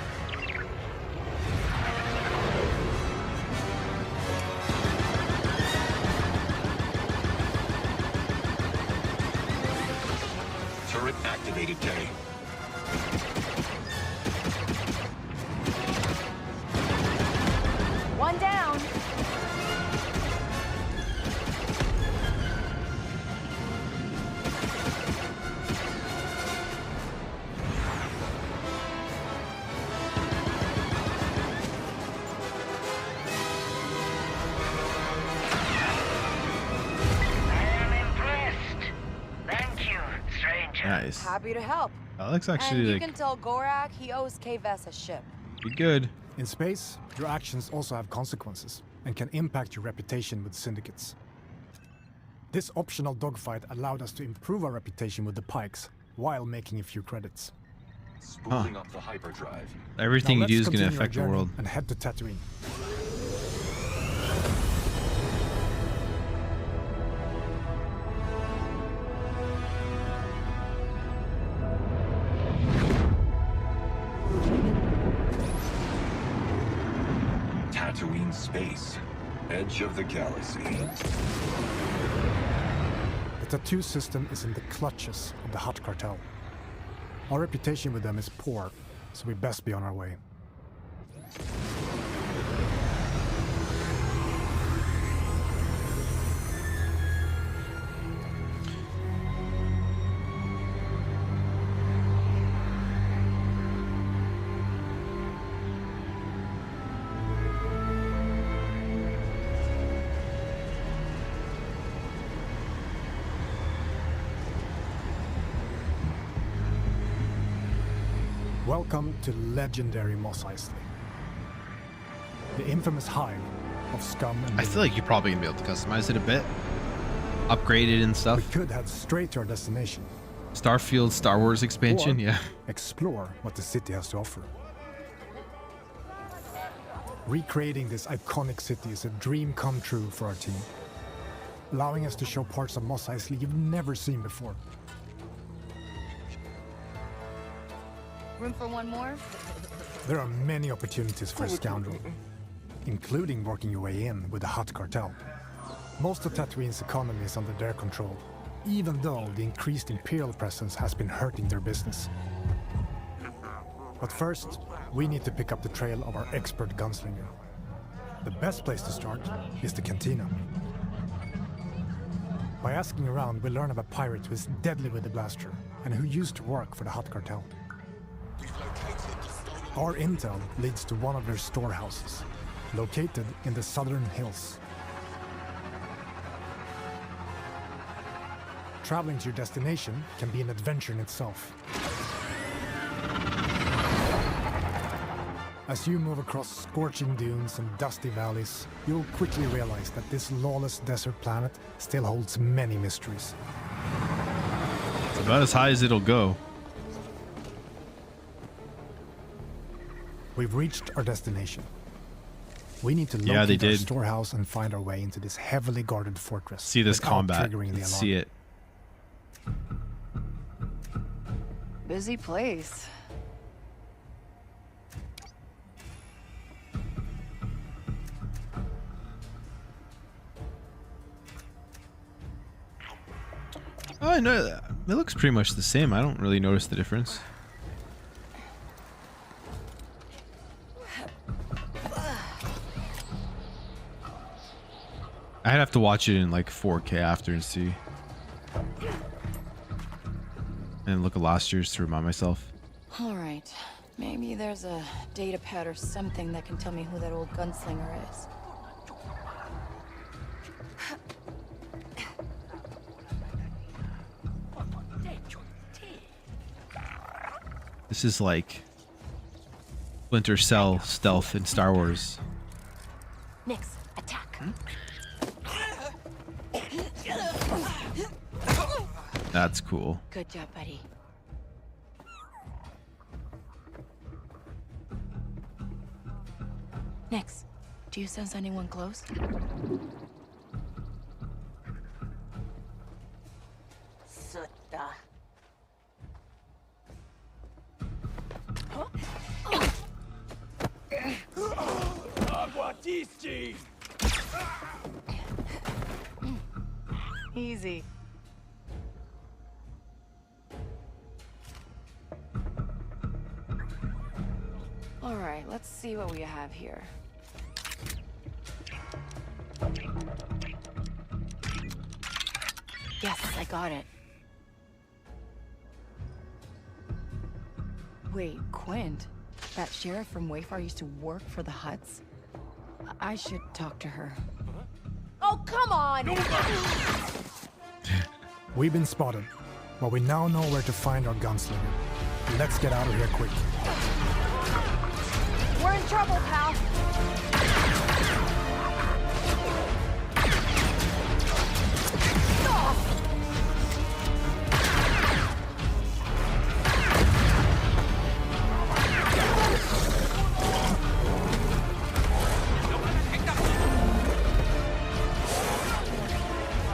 Turret activated, Kay. One down. Nice. Happy to help. That looks actually and you like can tell Gorak he owes Kay Vess a ship. be good. In space, your actions also have consequences and can impact your reputation with syndicates. This optional dogfight allowed us to improve our reputation with the Pikes while making a few credits. Spooling up the hyperdrive. Everything Now you do let's is going to continue our affect the journey world. and head to Tatooine. Tatooine space. Edge of the galaxy. The Tattoo system is in the clutches of the Hutt cartel. Our reputation with them is poor, so we best be on our way. Welcome to legendary Mos Eisley. The infamous hive of scum and I feel like you're probably going to be able to customize it a bit. upgraded and stuff. We could head straight to our destination. Starfield Star Wars expansion, Or yeah. explore what the city has to offer. Recreating this iconic city is a dream come true for our team, allowing us to show parts of Mos Eisley you've never seen before. Room for one more? There are many opportunities for a scoundrel, including working your way in with the Hutt cartel. Most of Tatooine's economy is under their control, even though the increased Imperial presence has been hurting their business. But first, we need to pick up the trail of our expert gunslinger. The best place to start is the cantina. By asking around, we learn of a pirate who is deadly with the blaster and who used to work for the Hutt cartel. Our intel leads to one of their storehouses, located in the southern hills. Traveling to your destination can be an adventure in itself. As you move across scorching dunes and dusty valleys, you'll quickly realize that this lawless desert planet still holds many mysteries. It's about as high as it'll go. We've reached our destination. We need to Yeah, they locate our did. storehouse and find our way into this heavily guarded fortress. See this without combat. triggering the Let's alarm. see it. Busy place. Oh, I know. It looks pretty much the same. I don't really notice the difference. I'd have to watch it in like 4K after and see. And look at last year's to remind myself. All right. Maybe there's a data pad or something that can tell me who that old gunslinger is. This is like Splinter Cell stealth in Star Wars. Nix, attack. That's cool. Good job, buddy. Nix, do you sense anyone close? Sutta. Easy. All right, let's see what we have here. Yes, I got it. Wait, Quint? That sheriff from Wayfar used to work for the Hutts? I should talk to her. Oh, come on! We've been spotted, but we now know where to find our gunslinger. Let's get out of here quick. We're in trouble, pal.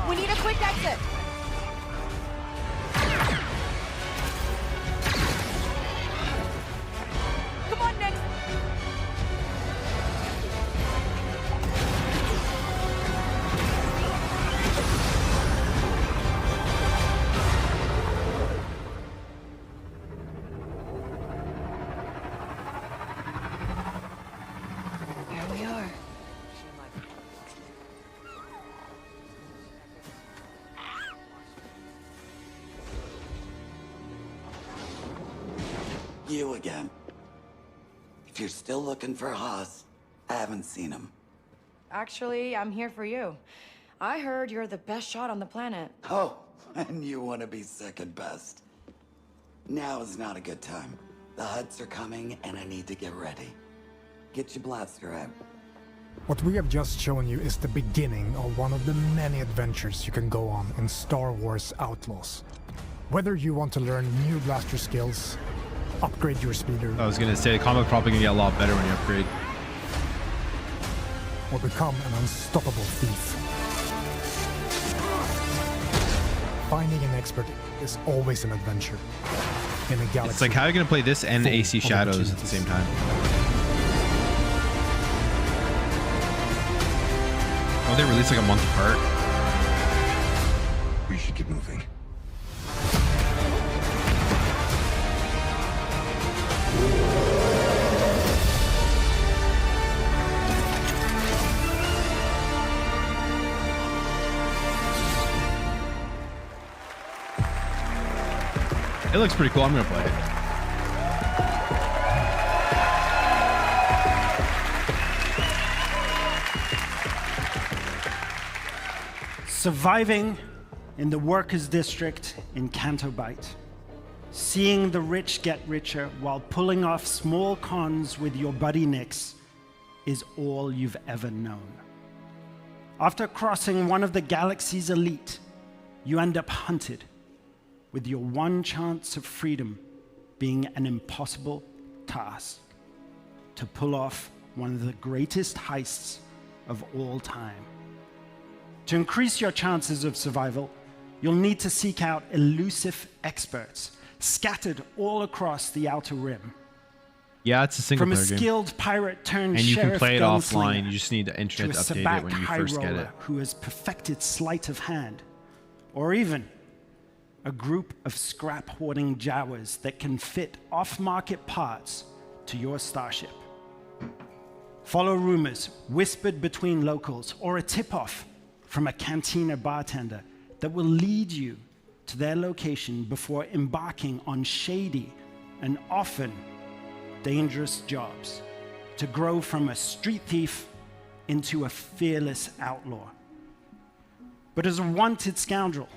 We need a quick exit. Come on, Nick. There we are. You again. If you're still looking for Haas, I haven't seen him. Actually, I'm here for you. I heard you're the best shot on the planet. Oh, and you want to be second best. Now is not a good time. The Hutts are coming, and I need to get ready. Get your blaster out. What we have just shown you is the beginning of one of the many adventures you can go on in Star Wars Outlaws. Whether you want to learn new blaster skills, upgrade your speeder, I was gonna say, combat probably gonna get a lot better when you upgrade. Or become an unstoppable thief. Finding an expert is always an adventure in a galaxy. It's like, how are you gonna play this and AC Shadows at the same time? Oh, they released like a month apart. We should get moving. It looks pretty cool. I'm gonna play it. Surviving in the workers' district in Canto Bight. Seeing the rich get richer while pulling off small cons with your buddy Nix is all you've ever known. After crossing one of the galaxy's elite, you end up hunted, with your one chance of freedom being an impossible task: to pull off one of the greatest heists of all time. To increase your chances of survival, you'll need to seek out elusive experts scattered all across the Outer Rim. Yeah, it's a single player game. From a skilled pirate turned and you sheriff can play it gunslinger offline. You just need the internet to update sabacc it when you high first get roller it. who has perfected sleight of hand, or even a group of scrap hoarding Jawas that can fit off-market parts to your starship. Follow rumors whispered between locals, or a tip-off from a cantina bartender that will lead you to their location before embarking on shady and often dangerous jobs to grow from a street thief into a fearless outlaw. But as a wanted scoundrel,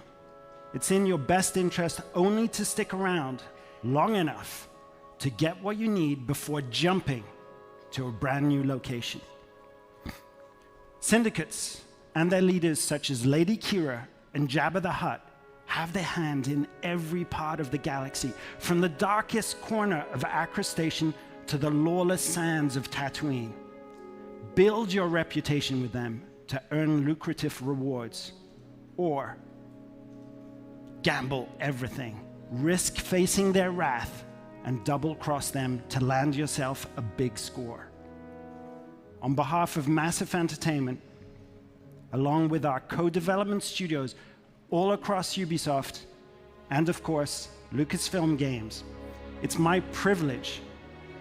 it's in your best interest only to stick around long enough to get what you need before jumping to a brand new location. Syndicates and their leaders such as Lady Kira and Jabba the Hutt have their hand in every part of the galaxy, from the darkest corner of Acre Station to the lawless sands of Tatooine. Build your reputation with them to earn lucrative rewards, or gamble everything, risk facing their wrath, and double-cross them to land yourself a big score. On behalf of Massive Entertainment, along with our co-development studios all across Ubisoft, and of course, Lucasfilm Games, it's my privilege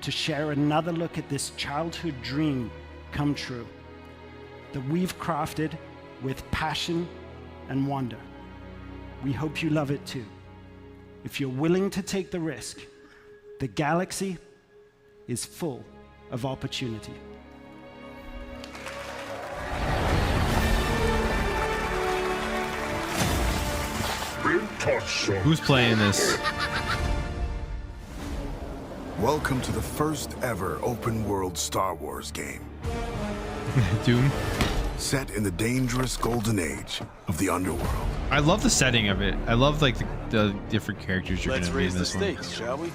to share another look at this childhood dream come true that we've crafted with passion and wonder. We hope you love it too. If you're willing to take the risk, the galaxy is full of opportunity. Who's playing this? Welcome to the first ever open world Star Wars game. Doom. Set in the dangerous golden age of the underworld. I love the setting of it. I love like the different characters you're gonna be in this one. Shall we?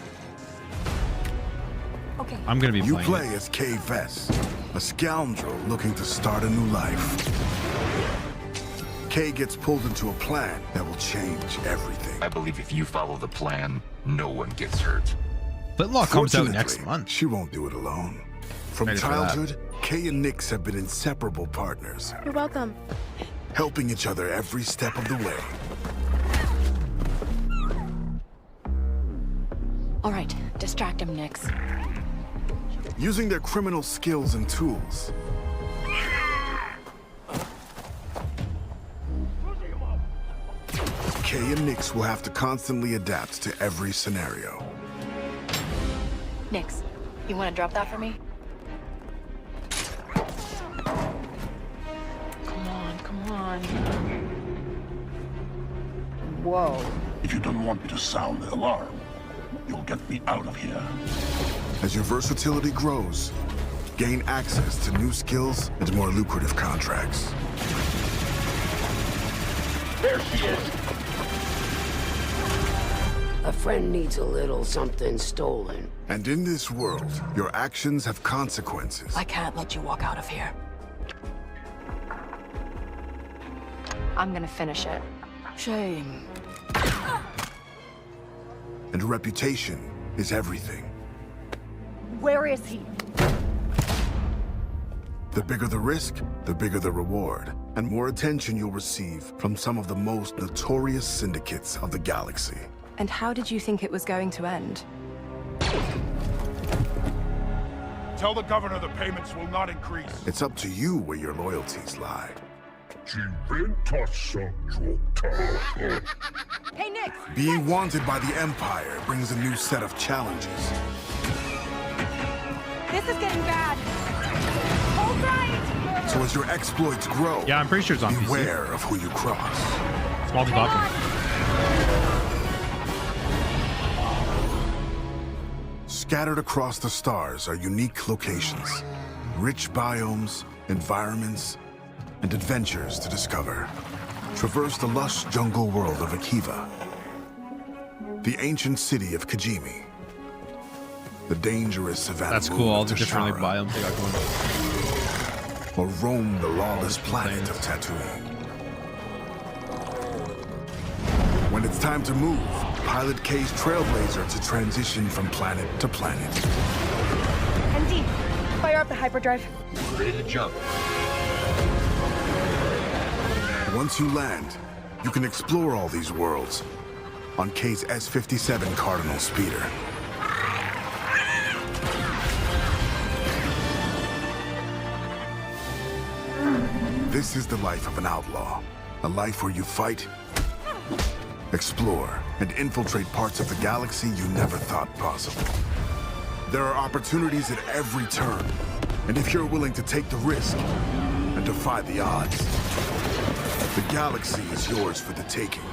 Okay. I'm gonna be You playing play as Kay Vess, a scoundrel looking to start a new life. Kay gets pulled into a plan that will change everything. I believe if you follow the plan, no one gets hurt. Flintlock comes out next month. She won't do it alone. From childhood, Kay and Nix have been inseparable partners, You're welcome. helping each other every step of the way. All right, distract him, Nix. Using their criminal skills and tools, Kay and Nix will have to constantly adapt to every scenario. Nix, you want to drop that for me? Come on. Whoa. If you don't want me to sound the alarm, you'll get me out of here. As your versatility grows, gain access to new skills and more lucrative contracts. There she is. A friend needs a little something stolen. And in this world, your actions have consequences. I can't let you walk out of here. I'm gonna finish it. Shame. And reputation is everything. Where is he? The bigger the risk, the bigger the reward, and more attention you'll receive from some of the most notorious syndicates of the galaxy. And how did you think it was going to end? Tell the governor the payments will not increase. It's up to you where your loyalties lie. Hey, Nick! Being wanted by the Empire brings a new set of challenges. This is getting bad. Hold right! So as your exploits grow, yeah, I'm pretty sure it's on beware PC. of who you cross. Small document. Scattered across the stars are unique locations, rich biomes, environments, and adventures to discover. Traverse the lush jungle world of Akiva, the ancient city of Kijimi, the dangerous savannah. That's cool, all the different like, Tashara, biomes they got going on. or roam the lawless planet of Tatooine. When it's time to move, pilot K's Trailblazer to transition from planet to planet. MD, fire up the hyperdrive. Ready to jump. Once you land, you can explore all these worlds on K's S-57 Cardinal speeder. This is the life of an outlaw, a life where you fight, explore, and infiltrate parts of the galaxy you never thought possible. There are opportunities at every turn, and if you're willing to take the risk and defy the odds, the galaxy is yours for the taking.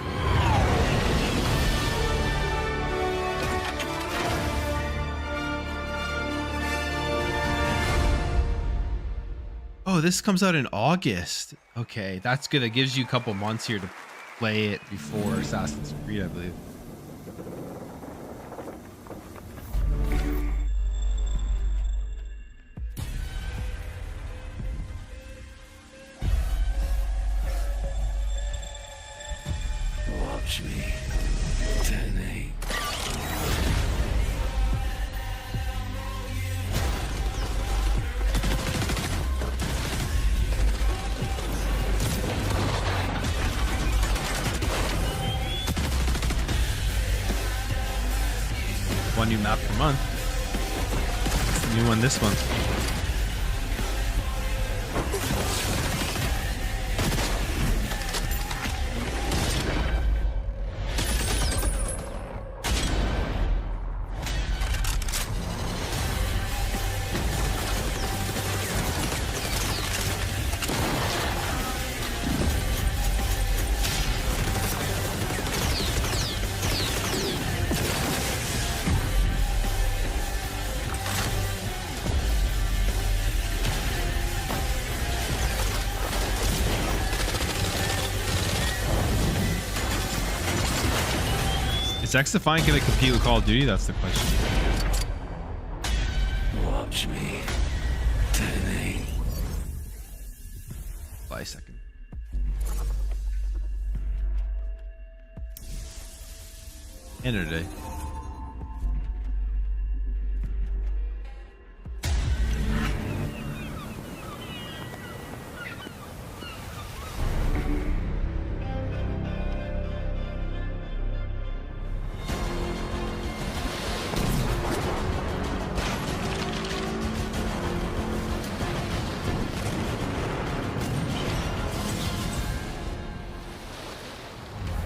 Oh, this comes out in August. Okay, that's good. It gives you a couple months here to play it before Assassin's Creed, I believe. Watch me detonate. One new map per month. New one this month. Is XDefiant going to compete with Call of Duty? That's the question. Watch me detonate. By a second. Enter today.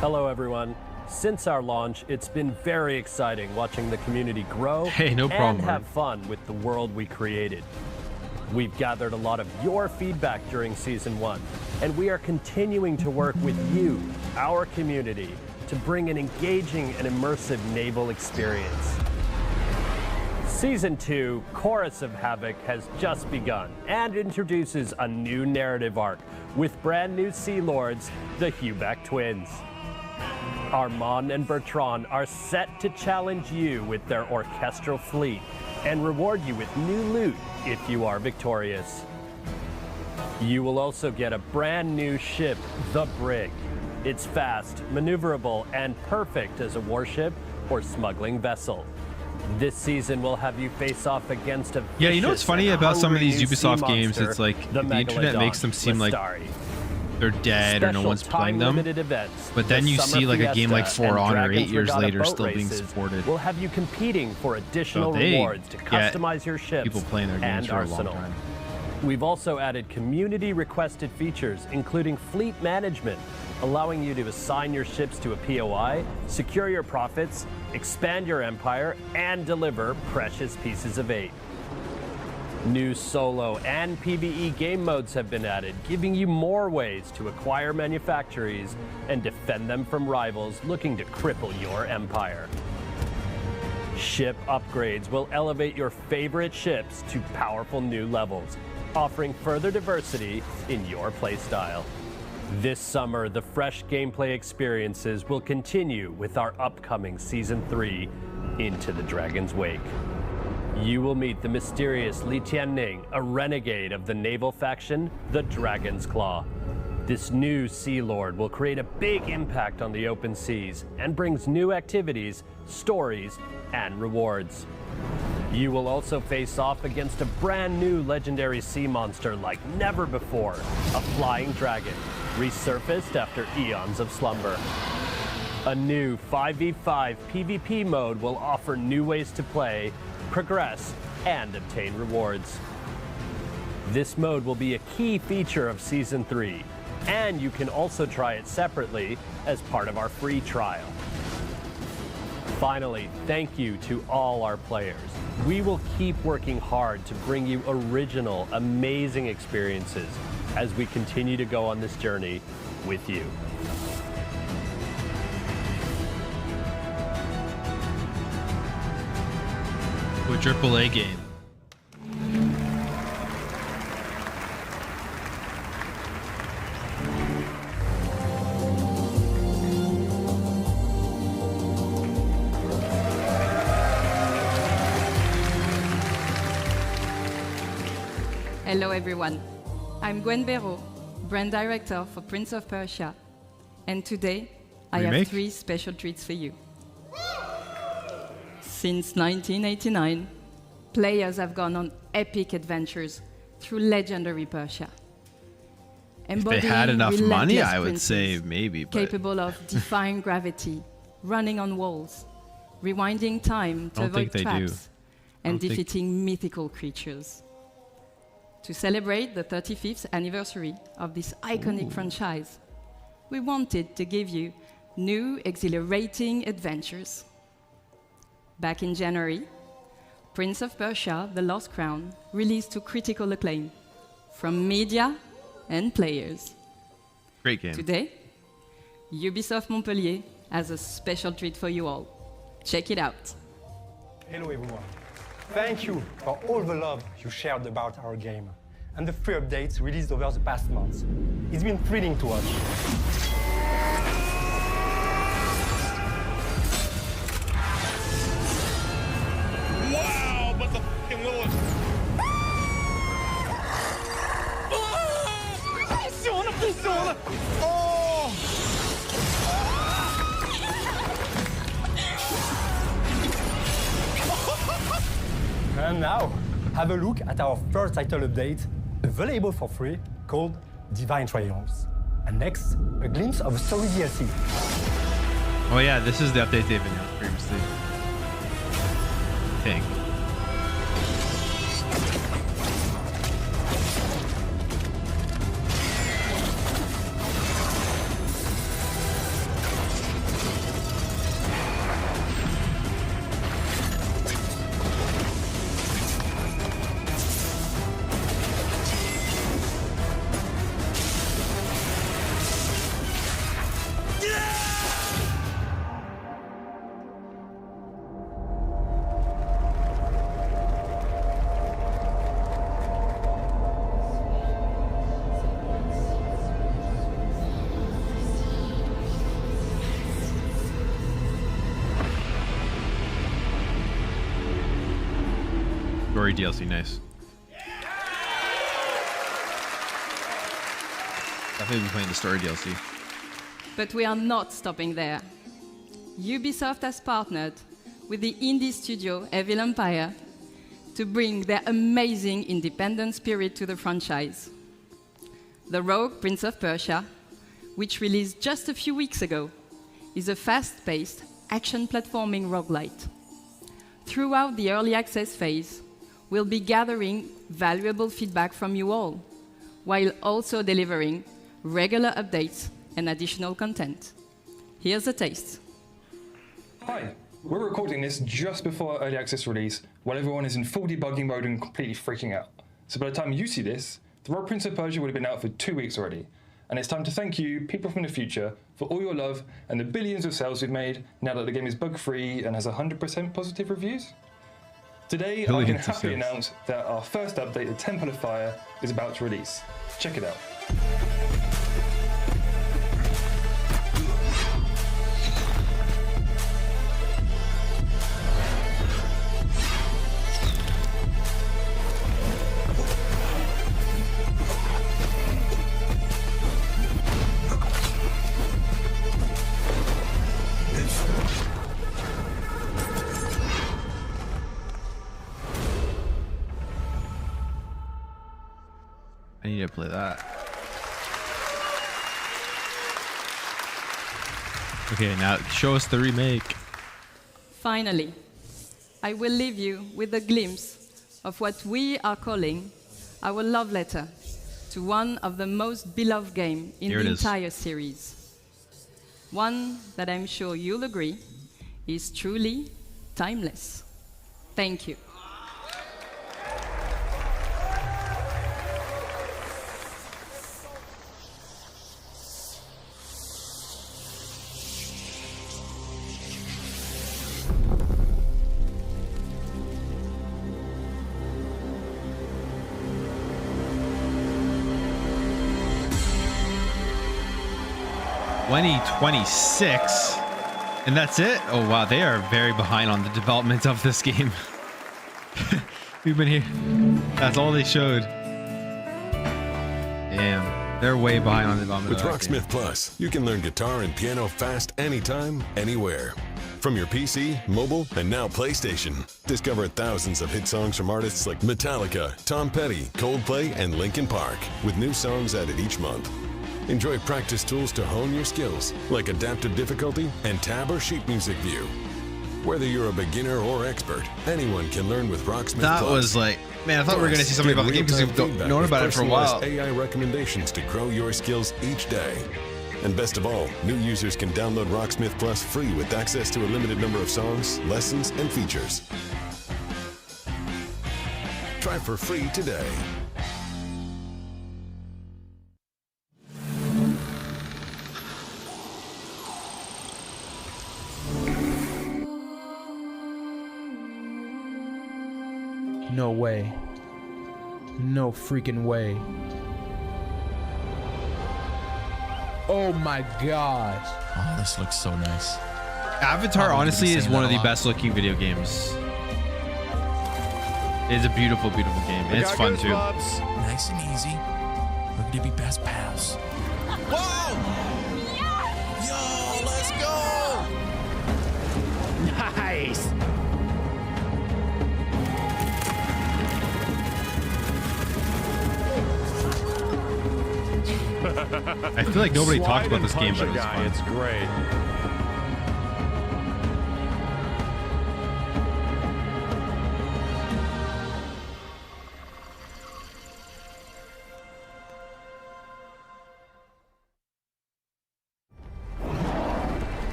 Hello everyone. Since our launch, it's been very exciting watching the community grow no problem, and have fun with the world we created. We've gathered a lot of your feedback during Season 1, and we are continuing to work with you, our community, to bring an engaging and immersive naval experience. Season 2, Chorus of Havoc, has just begun and introduces a new narrative arc with brand new Sea Lords, the Hubeck twins. Armand and Bertrand are set to challenge you with their orchestral fleet and reward you with new loot if you are victorious. You will also get a brand new ship, the Brig. It's fast, maneuverable, and perfect as a warship or smuggling vessel. This season will have you face off against a Yeah, you know what's funny about some of these Ubisoft monster, games? It's like the internet makes them seem like they're dead or no one's playing them. Events, but then you see like a game like For Honor 8 years later still being races supported. Will have you competing for additional So they rewards to customize your ships people playing their games and for a long arsenal. time. We've also added community requested features, including fleet management, allowing you to assign your ships to a POI, secure your profits, expand your empire, and deliver precious pieces of aid. New solo and PvE game modes have been added, giving you more ways to acquire manufactories and defend them from rivals looking to cripple your empire. Ship upgrades will elevate your favorite ships to powerful new levels, offering further diversity in your playstyle. This summer, the fresh gameplay experiences will continue with our upcoming Season 3, Into the Dragon's Wake. You will meet the mysterious Li Tianning, a renegade of the naval faction, the Dragon's Claw. This new Sea Lord will create a big impact on the open seas and brings new activities, stories, and rewards. You will also face off against a brand new legendary sea monster like never before, a flying dragon, resurfaced after eons of slumber. A new 5v5 PvP mode will offer new ways to play, progress, and obtain rewards. This mode will be a key feature of Season 3, and you can also try it separately as part of our free trial. Finally, thank you to all our players. We will keep working hard to bring you original, amazing experiences as we continue to go on this journey with you. A AAA game. Hello everyone, I'm Gwen Béraud, brand director for Prince of Persia, and today I have 3 special treats for you. Since 1989, players have gone on epic adventures through legendary Persia. If they had enough money, I would say maybe, but capable of defying gravity, running on walls, rewinding time to avoid traps, and defeating mythical creatures. To celebrate the 35th anniversary of this iconic franchise, we wanted to give you new, exhilarating adventures. Back in January, Prince of Persia: The Lost Crown released to critical acclaim from media and players. Great game. Today, Ubisoft Montpellier has a special treat for you all. Check it out. Hello everyone. Thank you for all the love you shared about our game and the free updates released over the past months. It's been thrilling to watch. Wow, but the f***ing little... Oh! And now, have a look at our first title update, available for free, called Divine Trials. And next, a glimpse of a story DLC. Oh yeah, this is the update they've announced previously. I think. story DLC, nice. Definitely been playing the story DLC. But we are not stopping there. Ubisoft has partnered with the indie studio Evil Empire to bring their amazing independent spirit to the franchise. The Rogue Prince of Persia, which released just a few weeks ago, is a fast-paced action platforming roguelite. Throughout the early access phase, we'll be gathering valuable feedback from you all, while also delivering regular updates and additional content. Here's a taste. Hi, we're recording this just before early access release, while everyone is in full debugging mode and completely freaking out. So by the time you see this, The Rogue Prince of Persia would have been out for 2 weeks already. And it's time to thank you, people from the future, for all your love and the billions of sales we've made now that the game is bug-free and has 100% positive reviews. Today, I can happily announce that our first update, the Temple of Fire, is about to release. Check it out. I need to play that. Okay, now show us the remake. Finally, I will leave you with a glimpse of what we are calling our love letter to one of the most beloved games in the entire series. One that I'm sure you'll agree is truly timeless. Thank you. $2026, and that's it. Oh wow, they are very behind on the development of this game. We've been here. That's all they showed. Damn, they're way behind on the development. With Rocksmith Plus, you can learn guitar and piano fast anytime, anywhere. From your PC, mobile, and now PlayStation. Discover thousands of hit songs from artists like Metallica, Tom Petty, Coldplay, and Linkin Park, with new songs added each month. Enjoy practice tools to hone your skills, like adaptive difficulty and tab or sheet music view. Whether you're a beginner or expert, anyone can learn with Rocksmith That Plus. Was like, man, I thought we were going to see something about the game because we've known about it for a while. AI recommendations to grow your skills each day. And best of all, new users can download Rocksmith Plus free with access to a limited number of songs, lessons, and features. Try for free today. No way. No freaking way. Oh my gosh. Oh, this looks so nice. Avatar honestly is one of the best looking video games. It's a beautiful, beautiful game. And it's fun too. Nice and easy. We're gonna be best pals. Whoa! Yo, let's go! Nice! I feel like nobody talked about this game, but it's fun. It's great.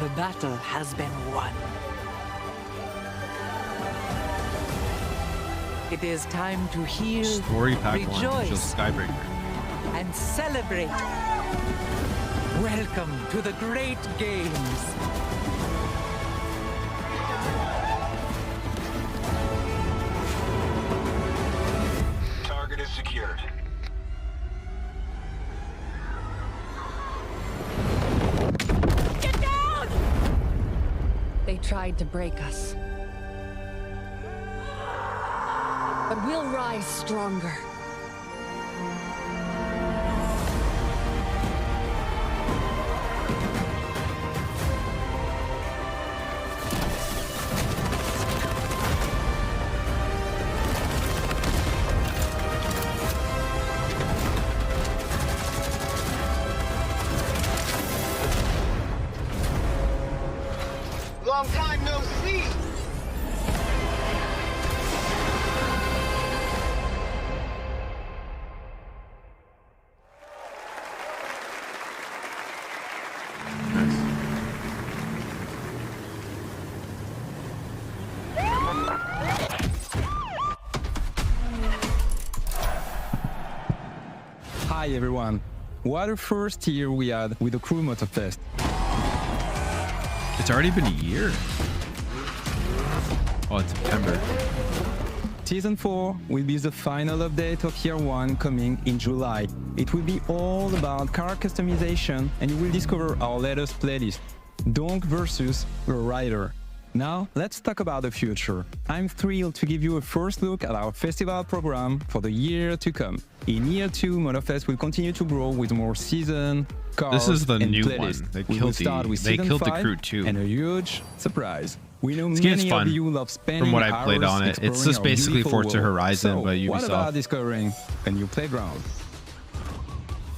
The battle has been won. It is time to heal, Story Pack 1, rejoice, Skybreaker. and celebrate. Welcome to the great games. Target is secured. tried to break us. But we'll rise stronger. Long time no see! Hi everyone. What a first year we had with the Crew Motorfest. It's already been a year. Oh, it's September. Season 4 will be the final update of Year 1 coming in July. It will be all about car customization and you will discover our latest playlist, Donk versus the Rider. Now, let's talk about the future. I'm thrilled to give you a first look at our festival program for the year to come. In Year 2, Motorfest will continue to grow with more season, cars, this is the and new playlist. one. We will start with They Season killed 5 the Crew too. and a huge surprise. We know This game's many fun, of you love spending from what I played hours on it. It's exploring just our basically beautiful Forza world. Horizon, So, but what about Ubisoft. discovering a new playground?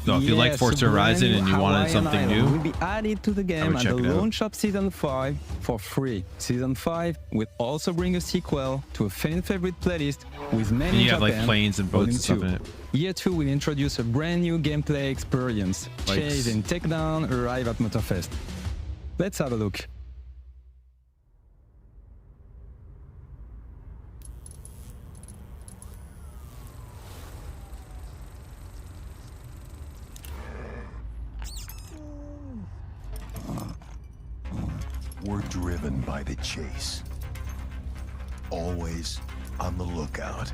So if you like Yes, Forza a brand Horizon new and you wanted Hawaiian something island new, will be added to the I game would at the check it out. launch of Season 5 for free. Season 5 will also bring a sequel to a fan favorite playlist with many and you have like planes and boats and stuff in it. Year 2 will introduce a brand new gameplay experience. Like Chase and Takedown arrive at Motorfest. Let's have a look. We're driven by the chase. Always on the lookout.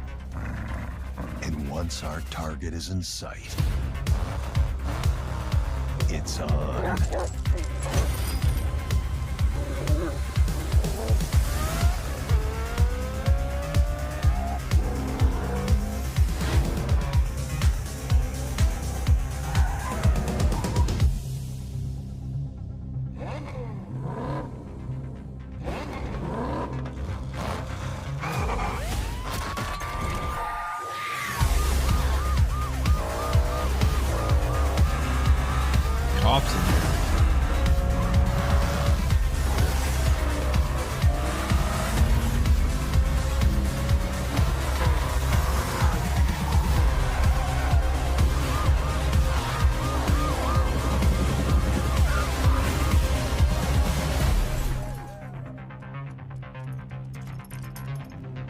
And once our target is in sight, it's on. Cops in there.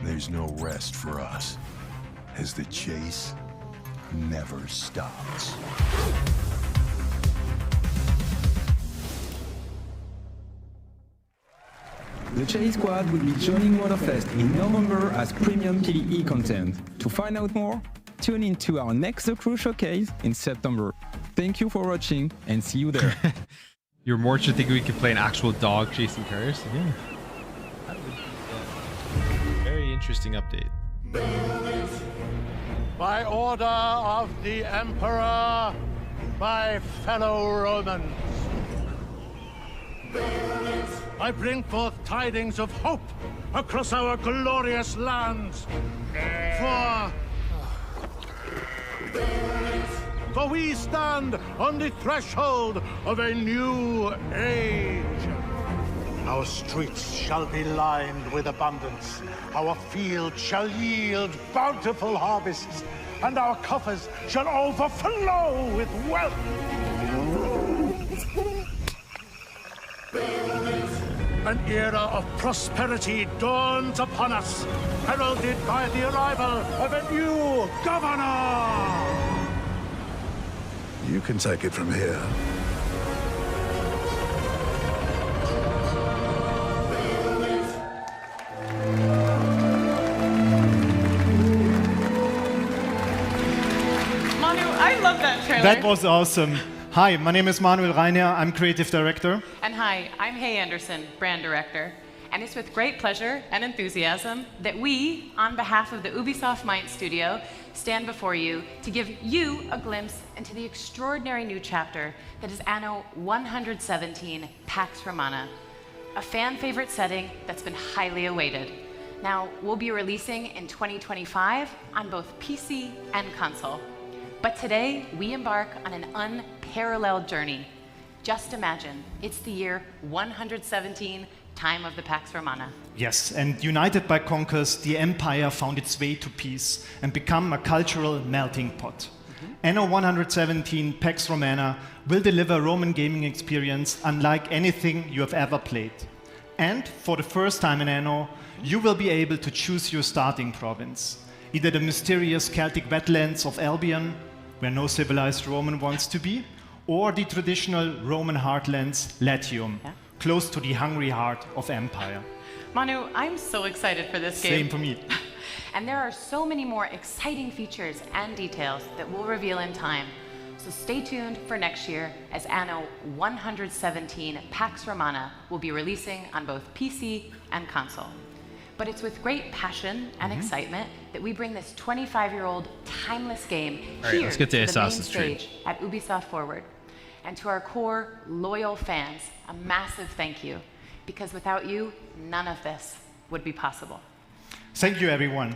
There's no rest for us, as the chase never stops. The Chase Squad will be joining Motorfest in November as premium PvE content. To find out more, tune in to our next The Crew showcase in September. Thank you for watching and see you there. You're more to think we could play an actual dog chasing cars? Yeah. That would be very interesting update. By order of the Emperor, my fellow Romans, I bring forth tidings of hope across our glorious lands. For we stand on the threshold of a new age. Our streets shall be lined with abundance. Our fields shall yield bountiful harvests, and our coffers shall overflow with wealth. An era of prosperity dawns upon us, heralded by the arrival of a new governor. You can take it from here. Manu, I love that trailer. That was awesome. Hi, my name is Manuel Reiner. I'm creative director. And hi, I'm Hay Anderson, brand director. And it's with great pleasure and enthusiasm that we, on behalf of the Ubisoft Mind Studio, stand before you to give you a glimpse into the extraordinary new chapter that is Anno 117 Pax Romana, a fan favorite setting that's been highly awaited. Now, we'll be releasing in 2025 on both PC and console. But today, we embark on an unparalleled journey. Just imagine, it's the year 117, time of the Pax Romana. Yes, and united by conquest, the Empire found its way to peace and become a cultural melting pot. Anno 117 Pax Romana will deliver a Roman gaming experience unlike anything you have ever played. And for the first time in Anno, you will be able to choose your starting province. Either the mysterious Celtic wetlands of Albion, where no civilized Roman wants to be, or the traditional Roman heartlands, Latium, close to the hungry heart of Empire. Manu, I'm so excited for this game. Same for me. And there are so many more exciting features and details that we'll reveal in time. So stay tuned for next year as Anno 117 Pax Romana will be releasing on both PC and console. But it's with great passion and excitement that we bring this 25-year-old timeless game here let's get to the Assassin's main Creed. stage at Ubisoft Forward. And to our core, loyal fans, a massive thank you, because without you, none of this would be possible. Thank you, everyone.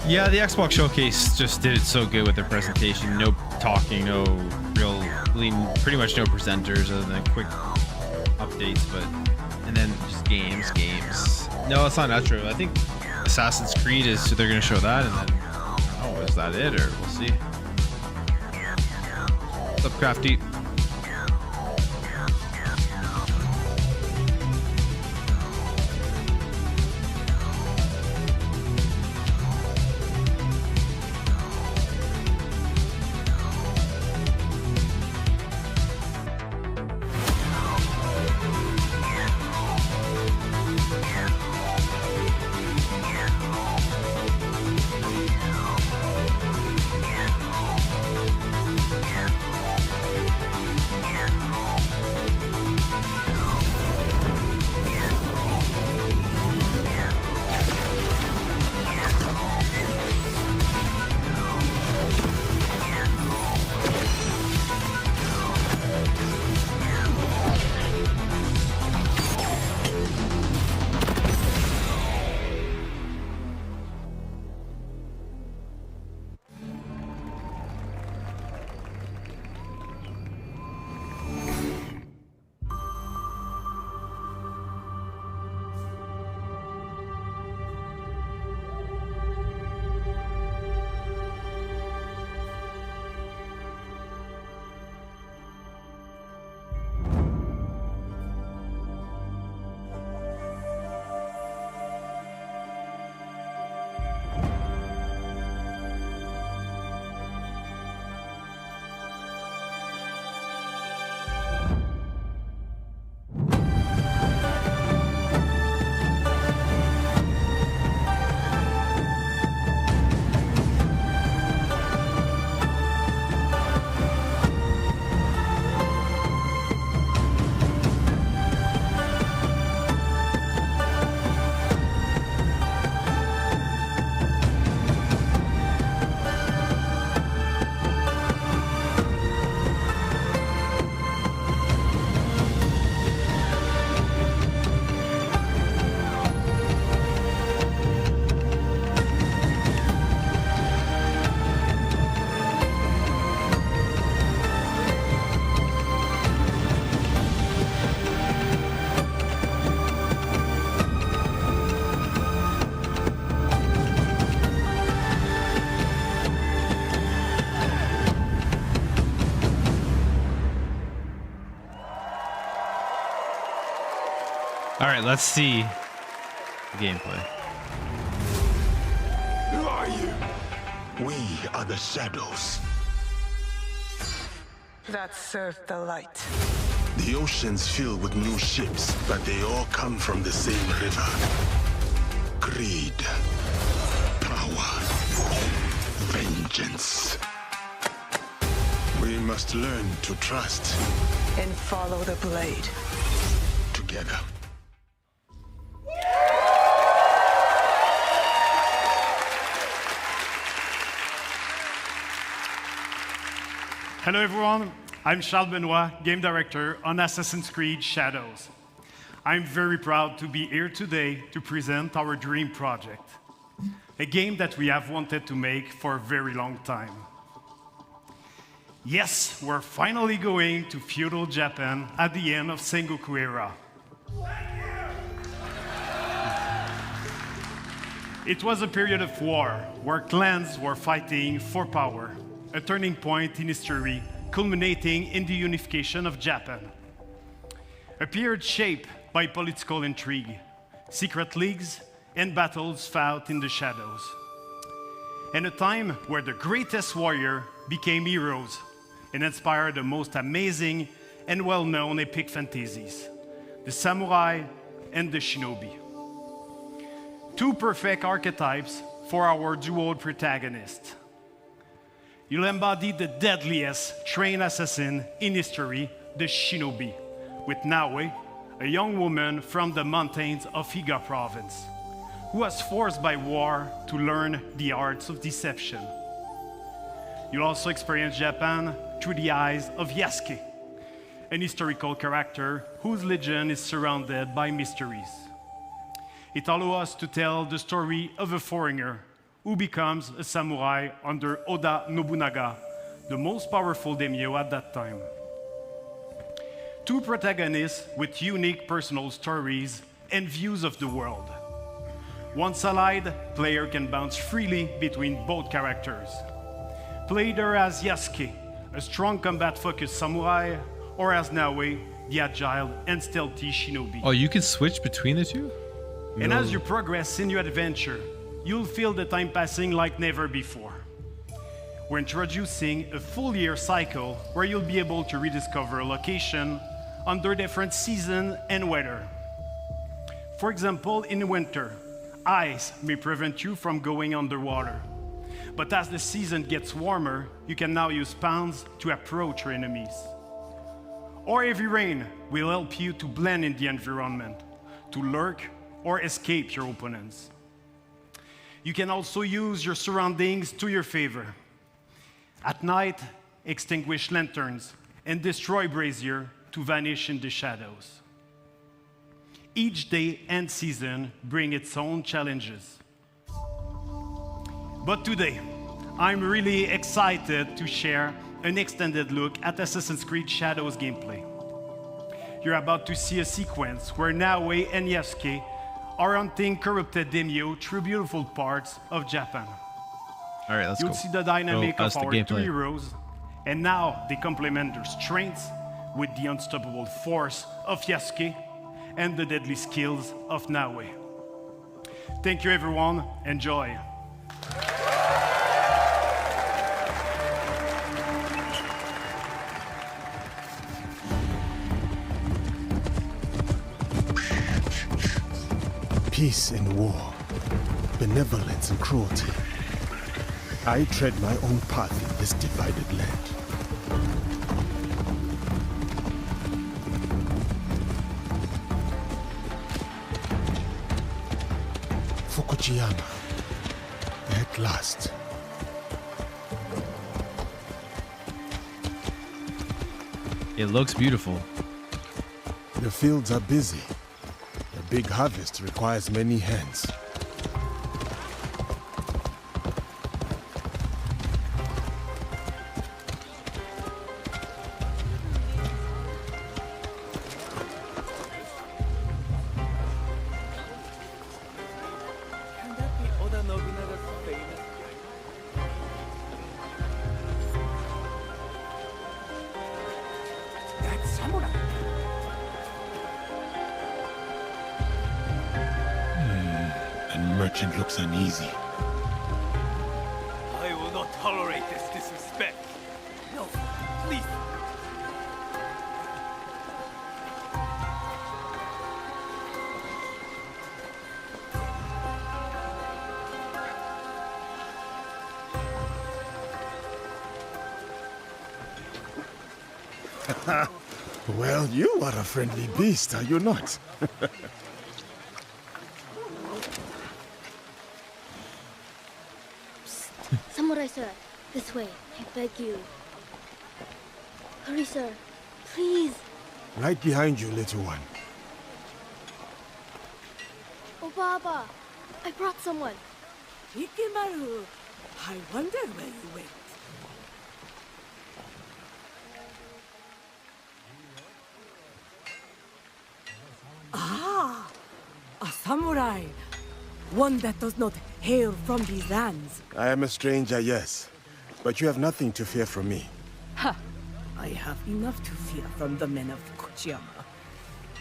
Yeah, the Xbox Showcase just did it so good with their presentation. No talking, no real, pretty much no presenters other than quick updates, and then just games. No, it's not true. I think Assassin's Creed is, so they're going to show that, and then, oh, is that it, or we'll see. What's up, Crafty? All right, let's see the gameplay. Who are you? We are the Shadows. That served the light. The ocean's filled with new ships, but they all come from the same river. Greed. Power. Vengeance. We must learn to trust. And follow the blade. Together. Hello everyone, I'm Charles Benoit, Game Director on Assassin's Creed Shadows. I'm very proud to be here today to present our dream project, a game that we have wanted to make for a very long time. Yes, we're finally going to feudal Japan at the end of Sengoku era. It was a period of war where clans were fighting for power, a turning point in history culminating in the unification of Japan. A period shaped by political intrigue, secret leagues, and battles fought in the shadows. And a time where the greatest warrior became heroes and inspired the most amazing and well-known epic fantasies, the samurai and the shinobi. Two perfect archetypes for our dual protagonists. You'll embody the deadliest trained assassin in history, the shinobi, with Naoe, a young woman from the mountains of Higa province, who was forced by war to learn the arts of deception. You'll also experience Japan through the eyes of Yasuke, an historical character whose legend is surrounded by mysteries. It allows us to tell the story of a foreigner who becomes a samurai under Oda Nobunaga, the most powerful daimyo at that time. Two protagonists with unique personal stories and views of the world. Once allied, player can bounce freely between both characters. Play either as Yasuke, a strong combat-focused samurai, or as Naoe, the agile and stealthy shinobi. Oh, you can switch between the two? And as you progress in your adventure, you'll feel the time passing like never before. We're introducing a full year cycle where you'll be able to rediscover a location under different season and weather. For example, in winter, ice may prevent you from going underwater. But as the season gets warmer, you can now use spawns to approach your enemies. Or heavy rain will help you to blend in the environment, to lurk or escape your opponents. You can also use your surroundings to your favor. At night, extinguish lanterns and destroy brazier to vanish in the shadows. Each day and season bring its own challenges. But today, I'm really excited to share an extended look at Assassin's Creed Shadows gameplay. You're about to see a sequence where Naoe and Yasuke are hunting corrupted daimyo through beautiful parts of Japan. All right, let's You'll go. see the dynamic of our two gameplay. heroes, and now they complement their strengths with the unstoppable force of Yasuke and the deadly skills of Naoe. Thank you, everyone. Enjoy. Peace and war, benevolence and cruelty. I tread my own path in this divided land. Fukujiyama, at last. It looks beautiful. The fields are busy. A big harvest requires many hands. merchant looks uneasy. I will not tolerate this disrespect. No, please. Well, you are a friendly beast, are you not? Samurai sir, this way, I beg you. Hurry, sir, please. Right behind you, little one. Oh, Baba, I brought someone. Ikimaru, I wonder where you went. Ah, a samurai. One that does not hail from these lands. I am a stranger, yes. But you have nothing to fear from me. Ha! I have enough to fear from the men of Kochiyama.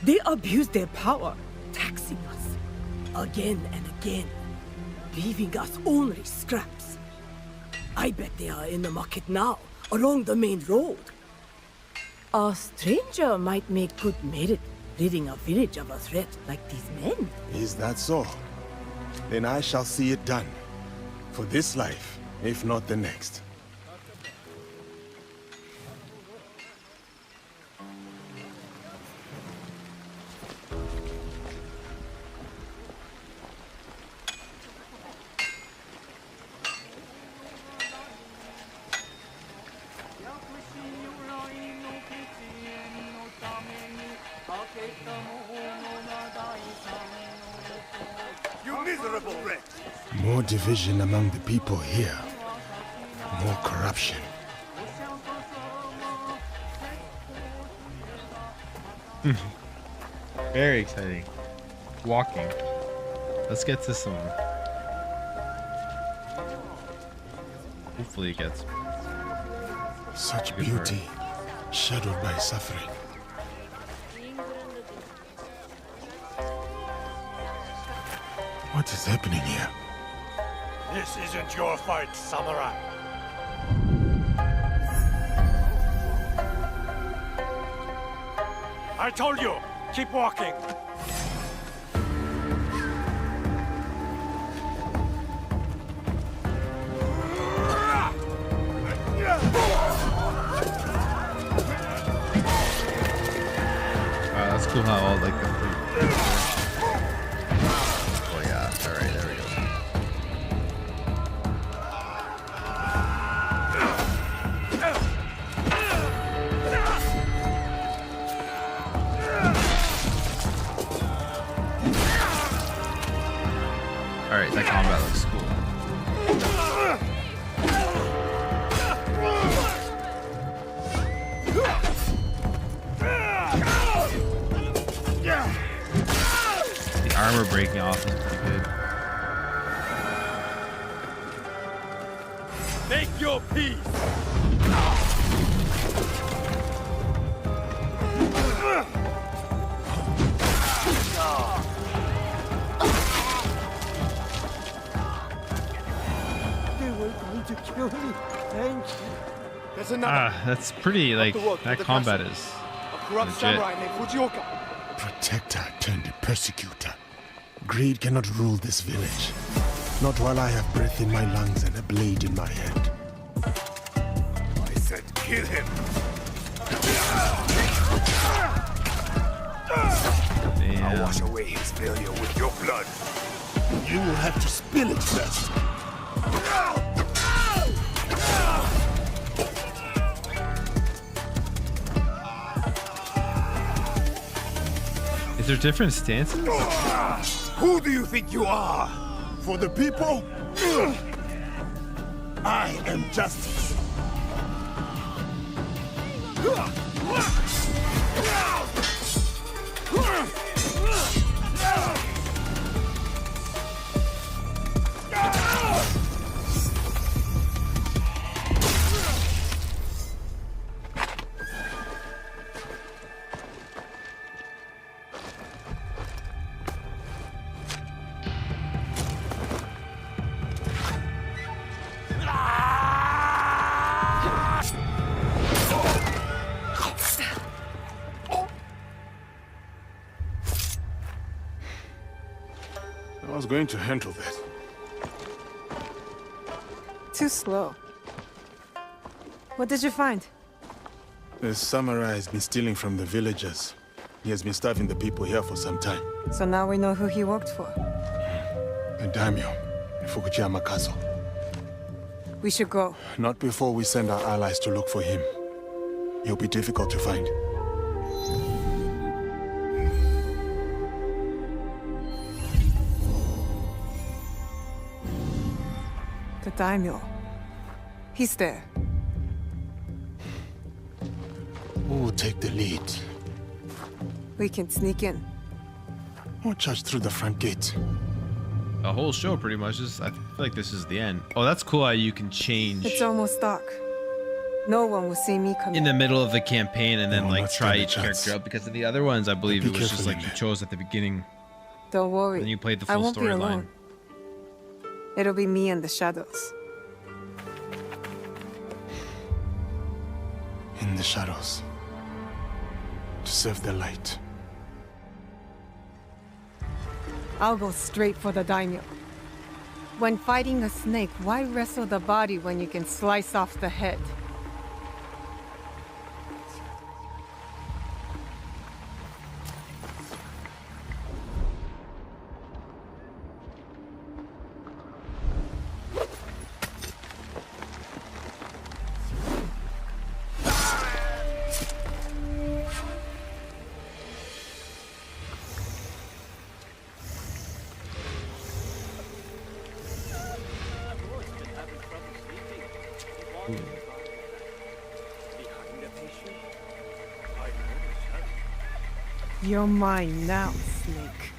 They abuse their power, taxing us again and again, leaving us only scraps. I bet they are in the market now, along the main road. A stranger might make good merit, ridding a village of a threat like these men. Is that so? Then I shall see it done. For this life, if not the next. You miserable wretch! More division among the people here. More corruption. Very exciting. Walking. Let's get to some. Hopefully it gets. Such beauty, shadowed by suffering. What is happening here? This isn't your fight, samurai. I told you, keep walking. That's cool how all like the. Oh yeah! All right, there we go. All right, that combat looks cool. The armor breaking off is pretty good. Make your peace. They were going to kill me. Thank you. There's another. That's pretty, like, that combat is Corrupt legit. samurai named Fujioka. Protector turned persecutor. Greed cannot rule this village. Not while I have breath in my lungs and a blade in my hand. I said kill him. I'll wash away his failure with your blood. You will have to spill it first. Is there different stances? Who do you think you are? For the people, I am justice. was going to handle that. Too slow. What did you find? The samurai has been stealing from the villagers. He has been starving the people here for some time. So now we know who he worked for. The daimyo in Fukuyama Castle. We should go. Not before we send our allies to look for him. He'll be difficult to find. The daimyo. He's there. Who will take the lead? We can sneak in. Or charge through the front gate. The whole show pretty much is, I feel like this is the end. Oh, that's cool how you can change It's almost dark. No one will see me come in the middle of the campaign and then No, like not try stand a each chance. character out, because in the other ones I believe Be it was just careful like in you there. chose at the beginning. Don't worry. Then you played the I full won't be storyline. alone. It'll be me and the shadows. In the shadows. To serve the light. I'll go straight for the daimyo. When fighting a snake, why wrestle the body when you can slice off the head? You're mine now, Snake.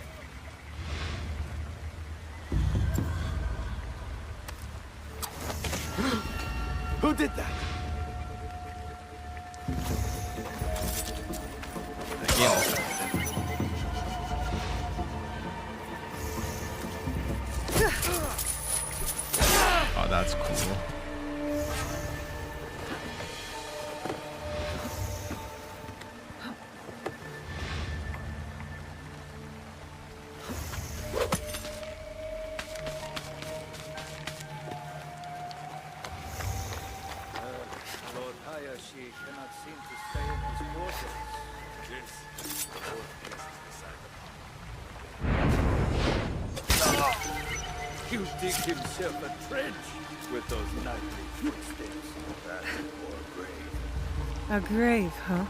Who did that? Oh, that's cool. Lord Hayashi cannot seem to stay in his quarters. This is the Lord You dig himself a trench with those nightly footsteps. That's more grave. A grave, huh?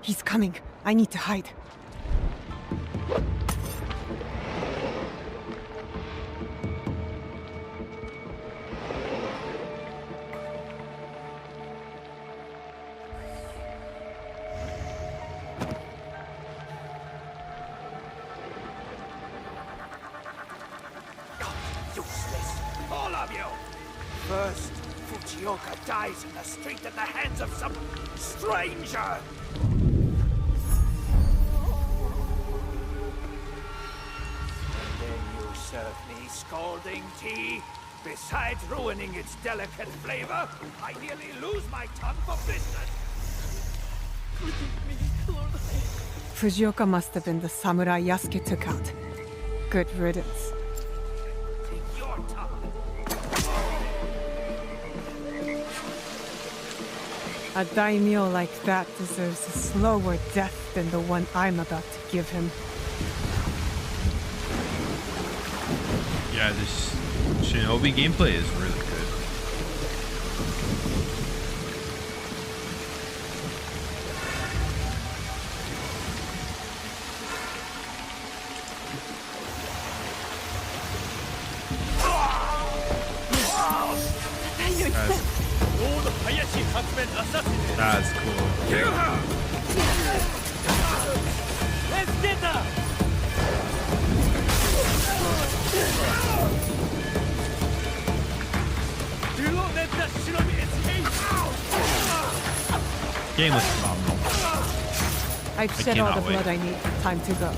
He's coming. I need to hide. Useless, all of you! First, Fujioka dies in the street at the hands of some stranger! And then you serve me scalding tea? Besides ruining its delicate flavor, I nearly lose my tongue for business! Fujioka must have been the samurai Yasuke took out. Good riddance. Your tongue! A daimyo like that deserves a slower death than the one I'm about to give him. Yeah, this Shinobi gameplay is really good. That's cool. Let's get them! Do not let that shinobi escape! Game looks phenomenal. I've shed all the blood I need. Time to go.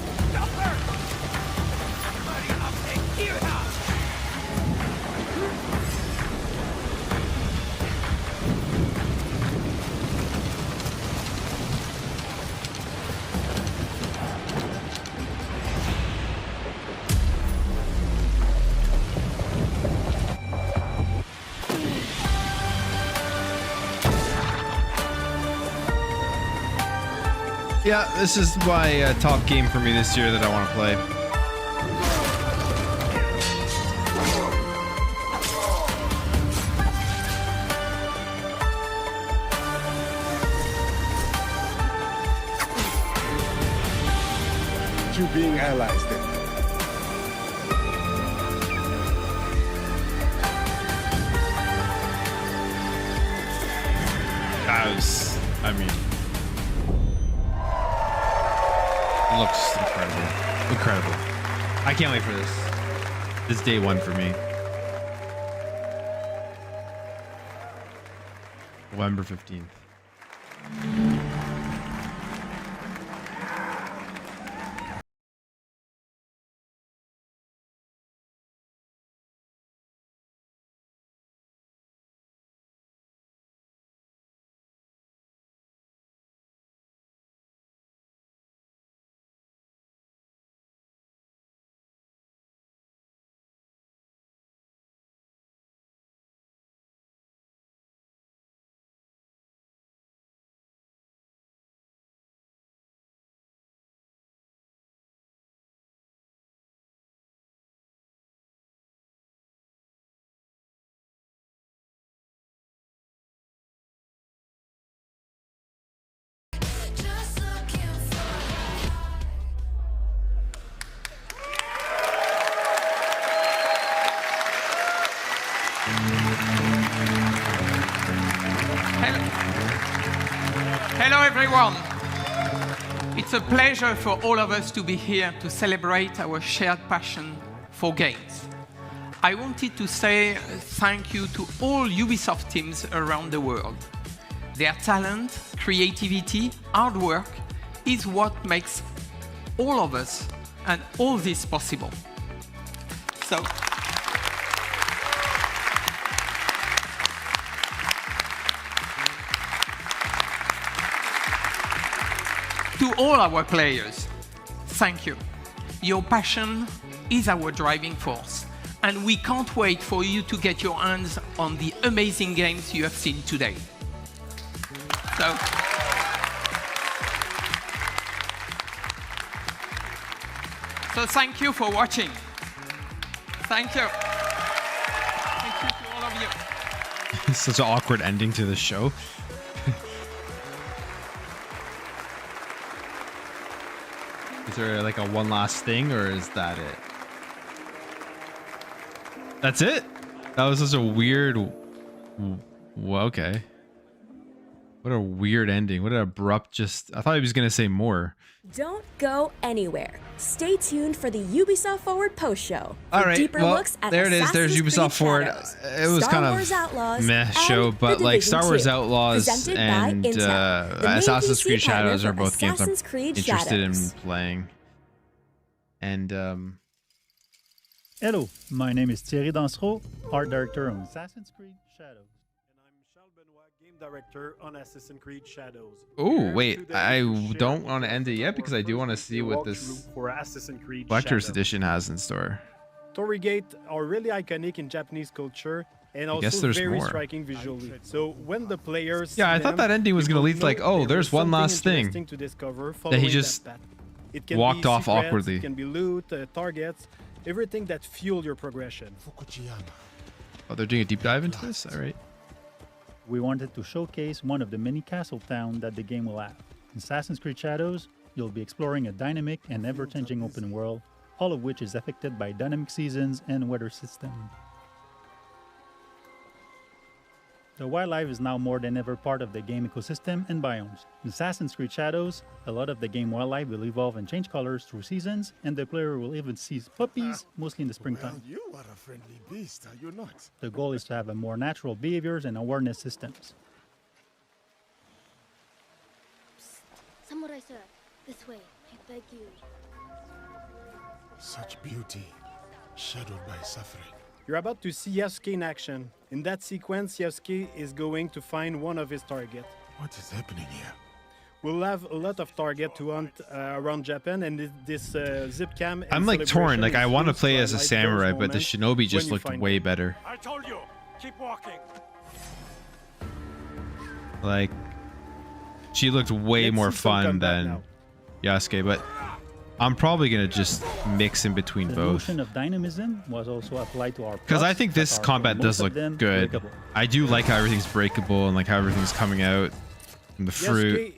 Yeah, this is my top game for me this year that I want to play. You being allies then. I mean, it looks incredible. Incredible. I can't wait for this. This is day one for me. November 15th. Hello everyone. It's a pleasure for all of us to be here to celebrate our shared passion for games. I wanted to say thank you to all Ubisoft teams around the world. Their talent, creativity, hard work is what makes all of us and all this possible. So, to all our players, thank you. Your passion is our driving force, and we can't wait for you to get your hands on the amazing games you have seen today. So thank you for watching. Thank you. Thank you to all of you. Such an awkward ending to the show. Is there like a one last thing, or is that it? That's it? That was such a weird... Well, okay. What a weird ending. What an abrupt I thought he was going to say more. Don't go anywhere. Stay tuned for the Ubisoft Forward post-show. All right, deeper well, looks at there it is. There's Ubisoft Forward. It was kind of Wars Outlaws meh show, but like Star Wars Outlaws and Assassin's Creed Shadows are both games I'm interested in playing. And hello, my name is Thierry Dansereau, art director on Assassin's Creed Shadows. And I'm Charles Benoit, game director on Assassin's Creed Shadows. Oh, wait, I don't want to end it yet because I do want to see what this Collector's Edition has in store. Torii Gate are really iconic in Japanese culture and also very striking visually. So when the players I thought that ending was going to lead to like, oh, there's one last thing that he just walked off awkwardly. It can be loot, targets, everything that fuel your progression. Oh, they're doing a deep dive into this? All right. We wanted to showcase one of the many castle towns that the game will have. In Assassin's Creed Shadows, you'll be exploring a dynamic and ever-changing open world, all of which is affected by dynamic seasons and weather system. The wildlife is now more than ever part of the game ecosystem and biomes. In Assassin's Creed Shadows, a lot of the game wildlife will evolve and change colors through seasons, and the player will even see puppies, mostly in the springtime. Well, you are a friendly beast, are you not? The goal is to have a more natural behaviors and awareness systems. Samurai sir, this way, I beg you. Such beauty, shadowed by suffering. You're about to see Yasuke in action. In that sequence, Yasuke is going to find one of his targets. What is happening here? We'll have a lot of target to hunt around Japan, and this zip cam. I'm like torn. Like I want to play as a samurai, but the shinobi just looked way better. I told you, keep walking. Like she looked way more fun than Yasuke, but I'm probably gonna just mix in between The both. notion of dynamism was also applied to our Because I think this props, combat most does of look them good. breakable. I do like how everything's breakable and like how everything's coming out from the fruit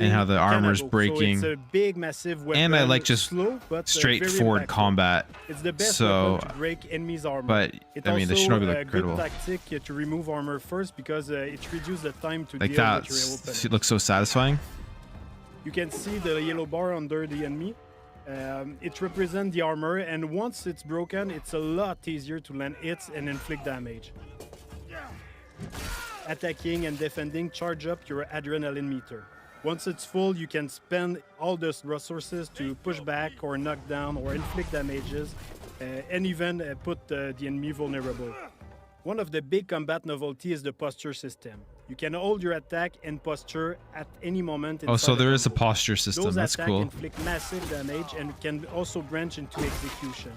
and how the armor's breaking. So it's a big, massive weapon, And I like just slow, but, straightforward very impactful. combat. It's the best So, weapon to break enemies' armor. but It's I mean, the also shinobi a looked good incredible. tactic to remove armor first because it reduces the time to Like deal that, with your opponent. it looks so satisfying. You can see the yellow bar under the enemy. It represents the armor, and once it's broken, it's a lot easier to land hits and inflict damage. Attacking and defending charge up your adrenaline meter. Once it's full, you can spend all those resources to push back or knock down or inflict damages, and even put the enemy vulnerable. One of the big combat novelty is the posture system. You can hold your attack and posture at any moment. Oh, so inside the there is a combo. posture system. Those That's attacks cool. inflict massive damage and can also branch into execution.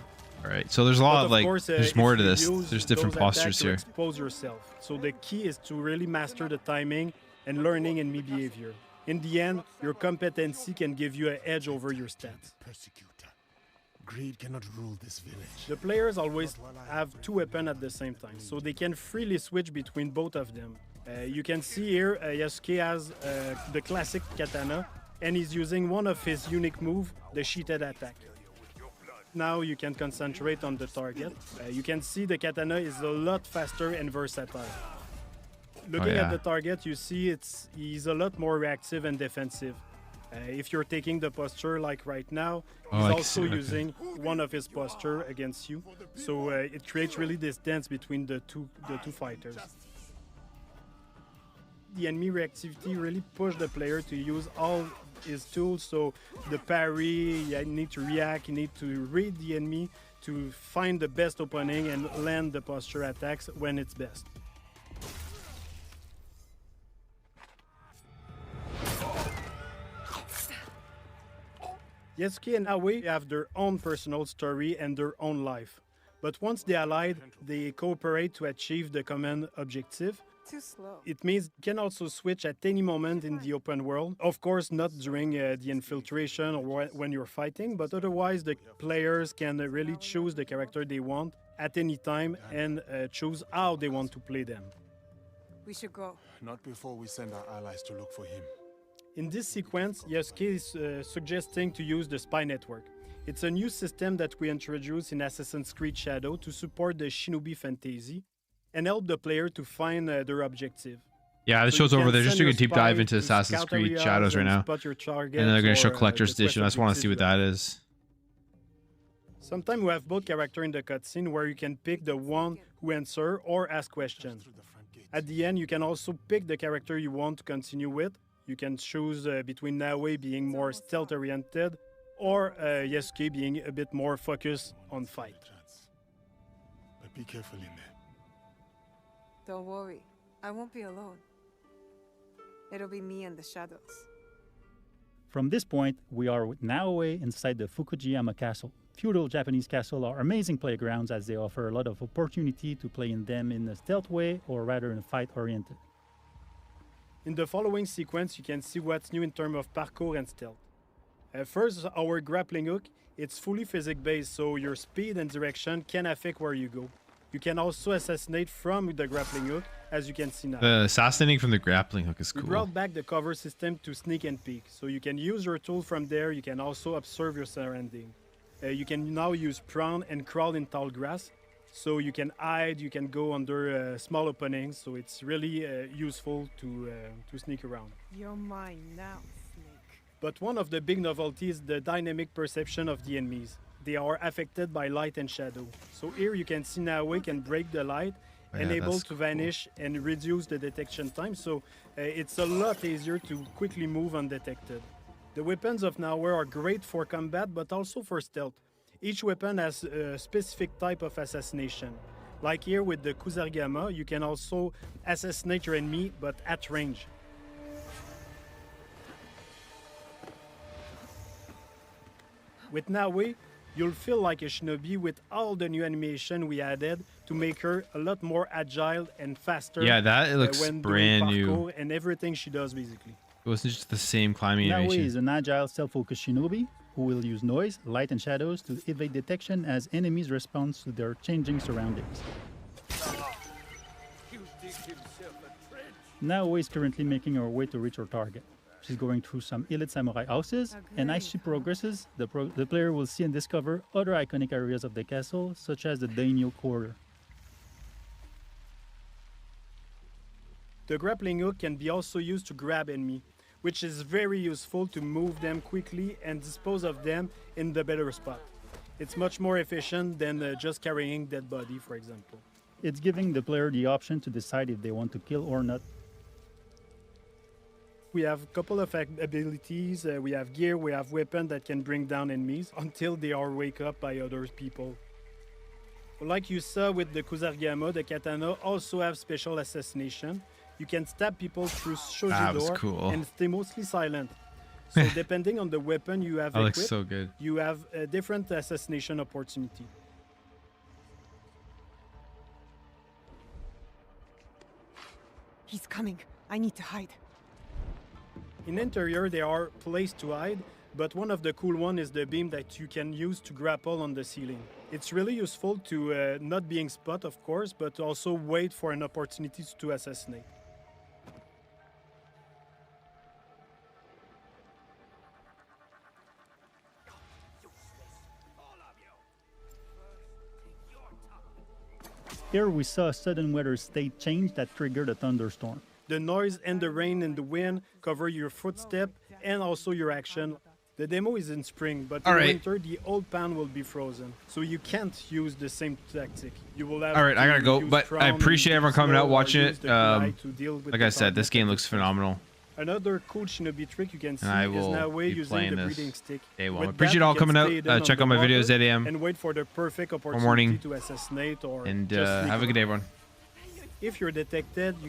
All right, so there's a lot But of of like, course, there's if more to you this. use There's different those attacks postures to here. Expose yourself. So the key is to really master the timing and learning enemy behavior. In the end, your competency can give you an edge over your stats. Persecutor. Greed cannot rule this village. The players always have two weapons at the same time, so they can freely switch between both of them. You can see here Yasuke has the classic katana, and he's using one of his unique moves, the sheeted attack. Now you can concentrate on the target. You can see the katana is a lot faster and versatile. Looking at the target, you see he's a lot more reactive and defensive. If you're taking the posture like right now, he's also using one of his posture against you. So it creates really this dance between the two fighters. The enemy reactivity really pushed the player to use all his tools. So the parry, you need to react, you need to read the enemy to find the best opening and land the posture attacks when it's best. Yasuke and Aoi have their own personal story and their own life. But once they allied, they cooperate to achieve the common objective. Too slow. It means you can also switch at any moment in the open world. Of course, not during the infiltration or when you're fighting, but otherwise the players can really choose the character they want at any time and choose how they want to play them. We should go. Not before we send our allies to look for him. In this sequence, Yasuke is suggesting to use the spy network. It's a new system that we introduced in Assassin's Creed Shadow to support the shinobi fantasy and help the player to find their objective. Yeah, this So you show's over. can They're just send doing a your deep dive spy into to Assassin's scout Creed areas Shadows right and now. spot your targets And then they're going to show or, Collector's the quest Edition. I just want to see what that is. Sometimes we have both characters in the cutscene where you can pick the one who answer or ask questions. At the end, you can also pick the character you want to continue with. You can choose between Naoe being more stealth-oriented or Yasuke being a bit more focused on fight. But be careful in there. Don't worry. I won't be alone. It'll be me and the shadows. From this point, we are with Naoe inside the Fukujiyama Castle. Feudal Japanese castles are amazing playgrounds as they offer a lot of opportunity to play in them in a stealth way or rather in a fight-oriented. In the following sequence, you can see what's new in terms of parkour and stealth. First, our grappling hook. It's fully physics-based, so your speed and direction can affect where you go. You can also assassinate from the grappling hook, as you can see now. The assassinating from the grappling hook is We cool. brought back the cover system to sneak and peek, so you can use your tool from there. You can also observe your surrounding. You can now use prone and crawl in tall grass. So you can hide, you can go under small openings, so it's really useful to sneak around. You're mine now, Snake. But one of the big novelties is the dynamic perception of the enemies. They are affected by light and shadow. So here you can see now we can break the light, enable to vanish and reduce the detection time. So it's a lot easier to quickly move undetected. The weapons of Nowhere are great for combat, but also for stealth. Each weapon has a specific type of assassination. Like here with the Kusarigama, you can also assassinate your enemy, but at range. With Nawe, you'll feel like a shinobi with all the new animation we added to make her a lot more agile and faster. Yeah, that looks when brand doing new. parkour and everything she does basically. It wasn't just the same climbing Nawe animation. is an agile, self-focused shinobi who will use noise, light, and shadows to evade detection as enemies respond to their changing surroundings. Nawe is currently making her way to reach her target. She's going through some elite samurai houses, and as she progresses, the player will see and discover other iconic areas of the castle, such as the daimyo quarter. The grappling hook can be also used to grab enemy, which is very useful to move them quickly and dispose of them in the better spot. It's much more efficient than just carrying dead body, for example. It's giving the player the option to decide if they want to kill or not. We have a couple of abilities, we have gear, we have weapon that can bring down enemies until they are wake up by other people. Like you saw with the Kusarigama, the katana also have special assassination. You can stab people through shoji door cool. and stay mostly silent. So depending on the weapon you have That looks equipped, so good. you have a different assassination opportunity. He's coming. I need to hide. In interior, there are places to hide, but one of the cool one is the beam that you can use to grapple on the ceiling. It's really useful to not being spot, of course, but also wait for an opportunity to assassinate. Here we saw a sudden weather state change that triggered a thunderstorm. The noise and the rain and the wind cover your footstep and also your action. The demo is in spring, but in winter the old pan will be frozen, so you can't use the same tactic. You will have. All right, I gotta go, use but I appreciate everyone coming out watching it. Like Like I said, this game looks phenomenal. Another cool shinobi trick you can see And I is will now be using playing the this breathing stick. day one. With Appreciate that, all you can coming stay out. hidden Check on out my the videos, water 8 a.m. and wait for the perfect opportunity morning. to assassinate or And just sneak have a good day, around. everyone. If you're detected, you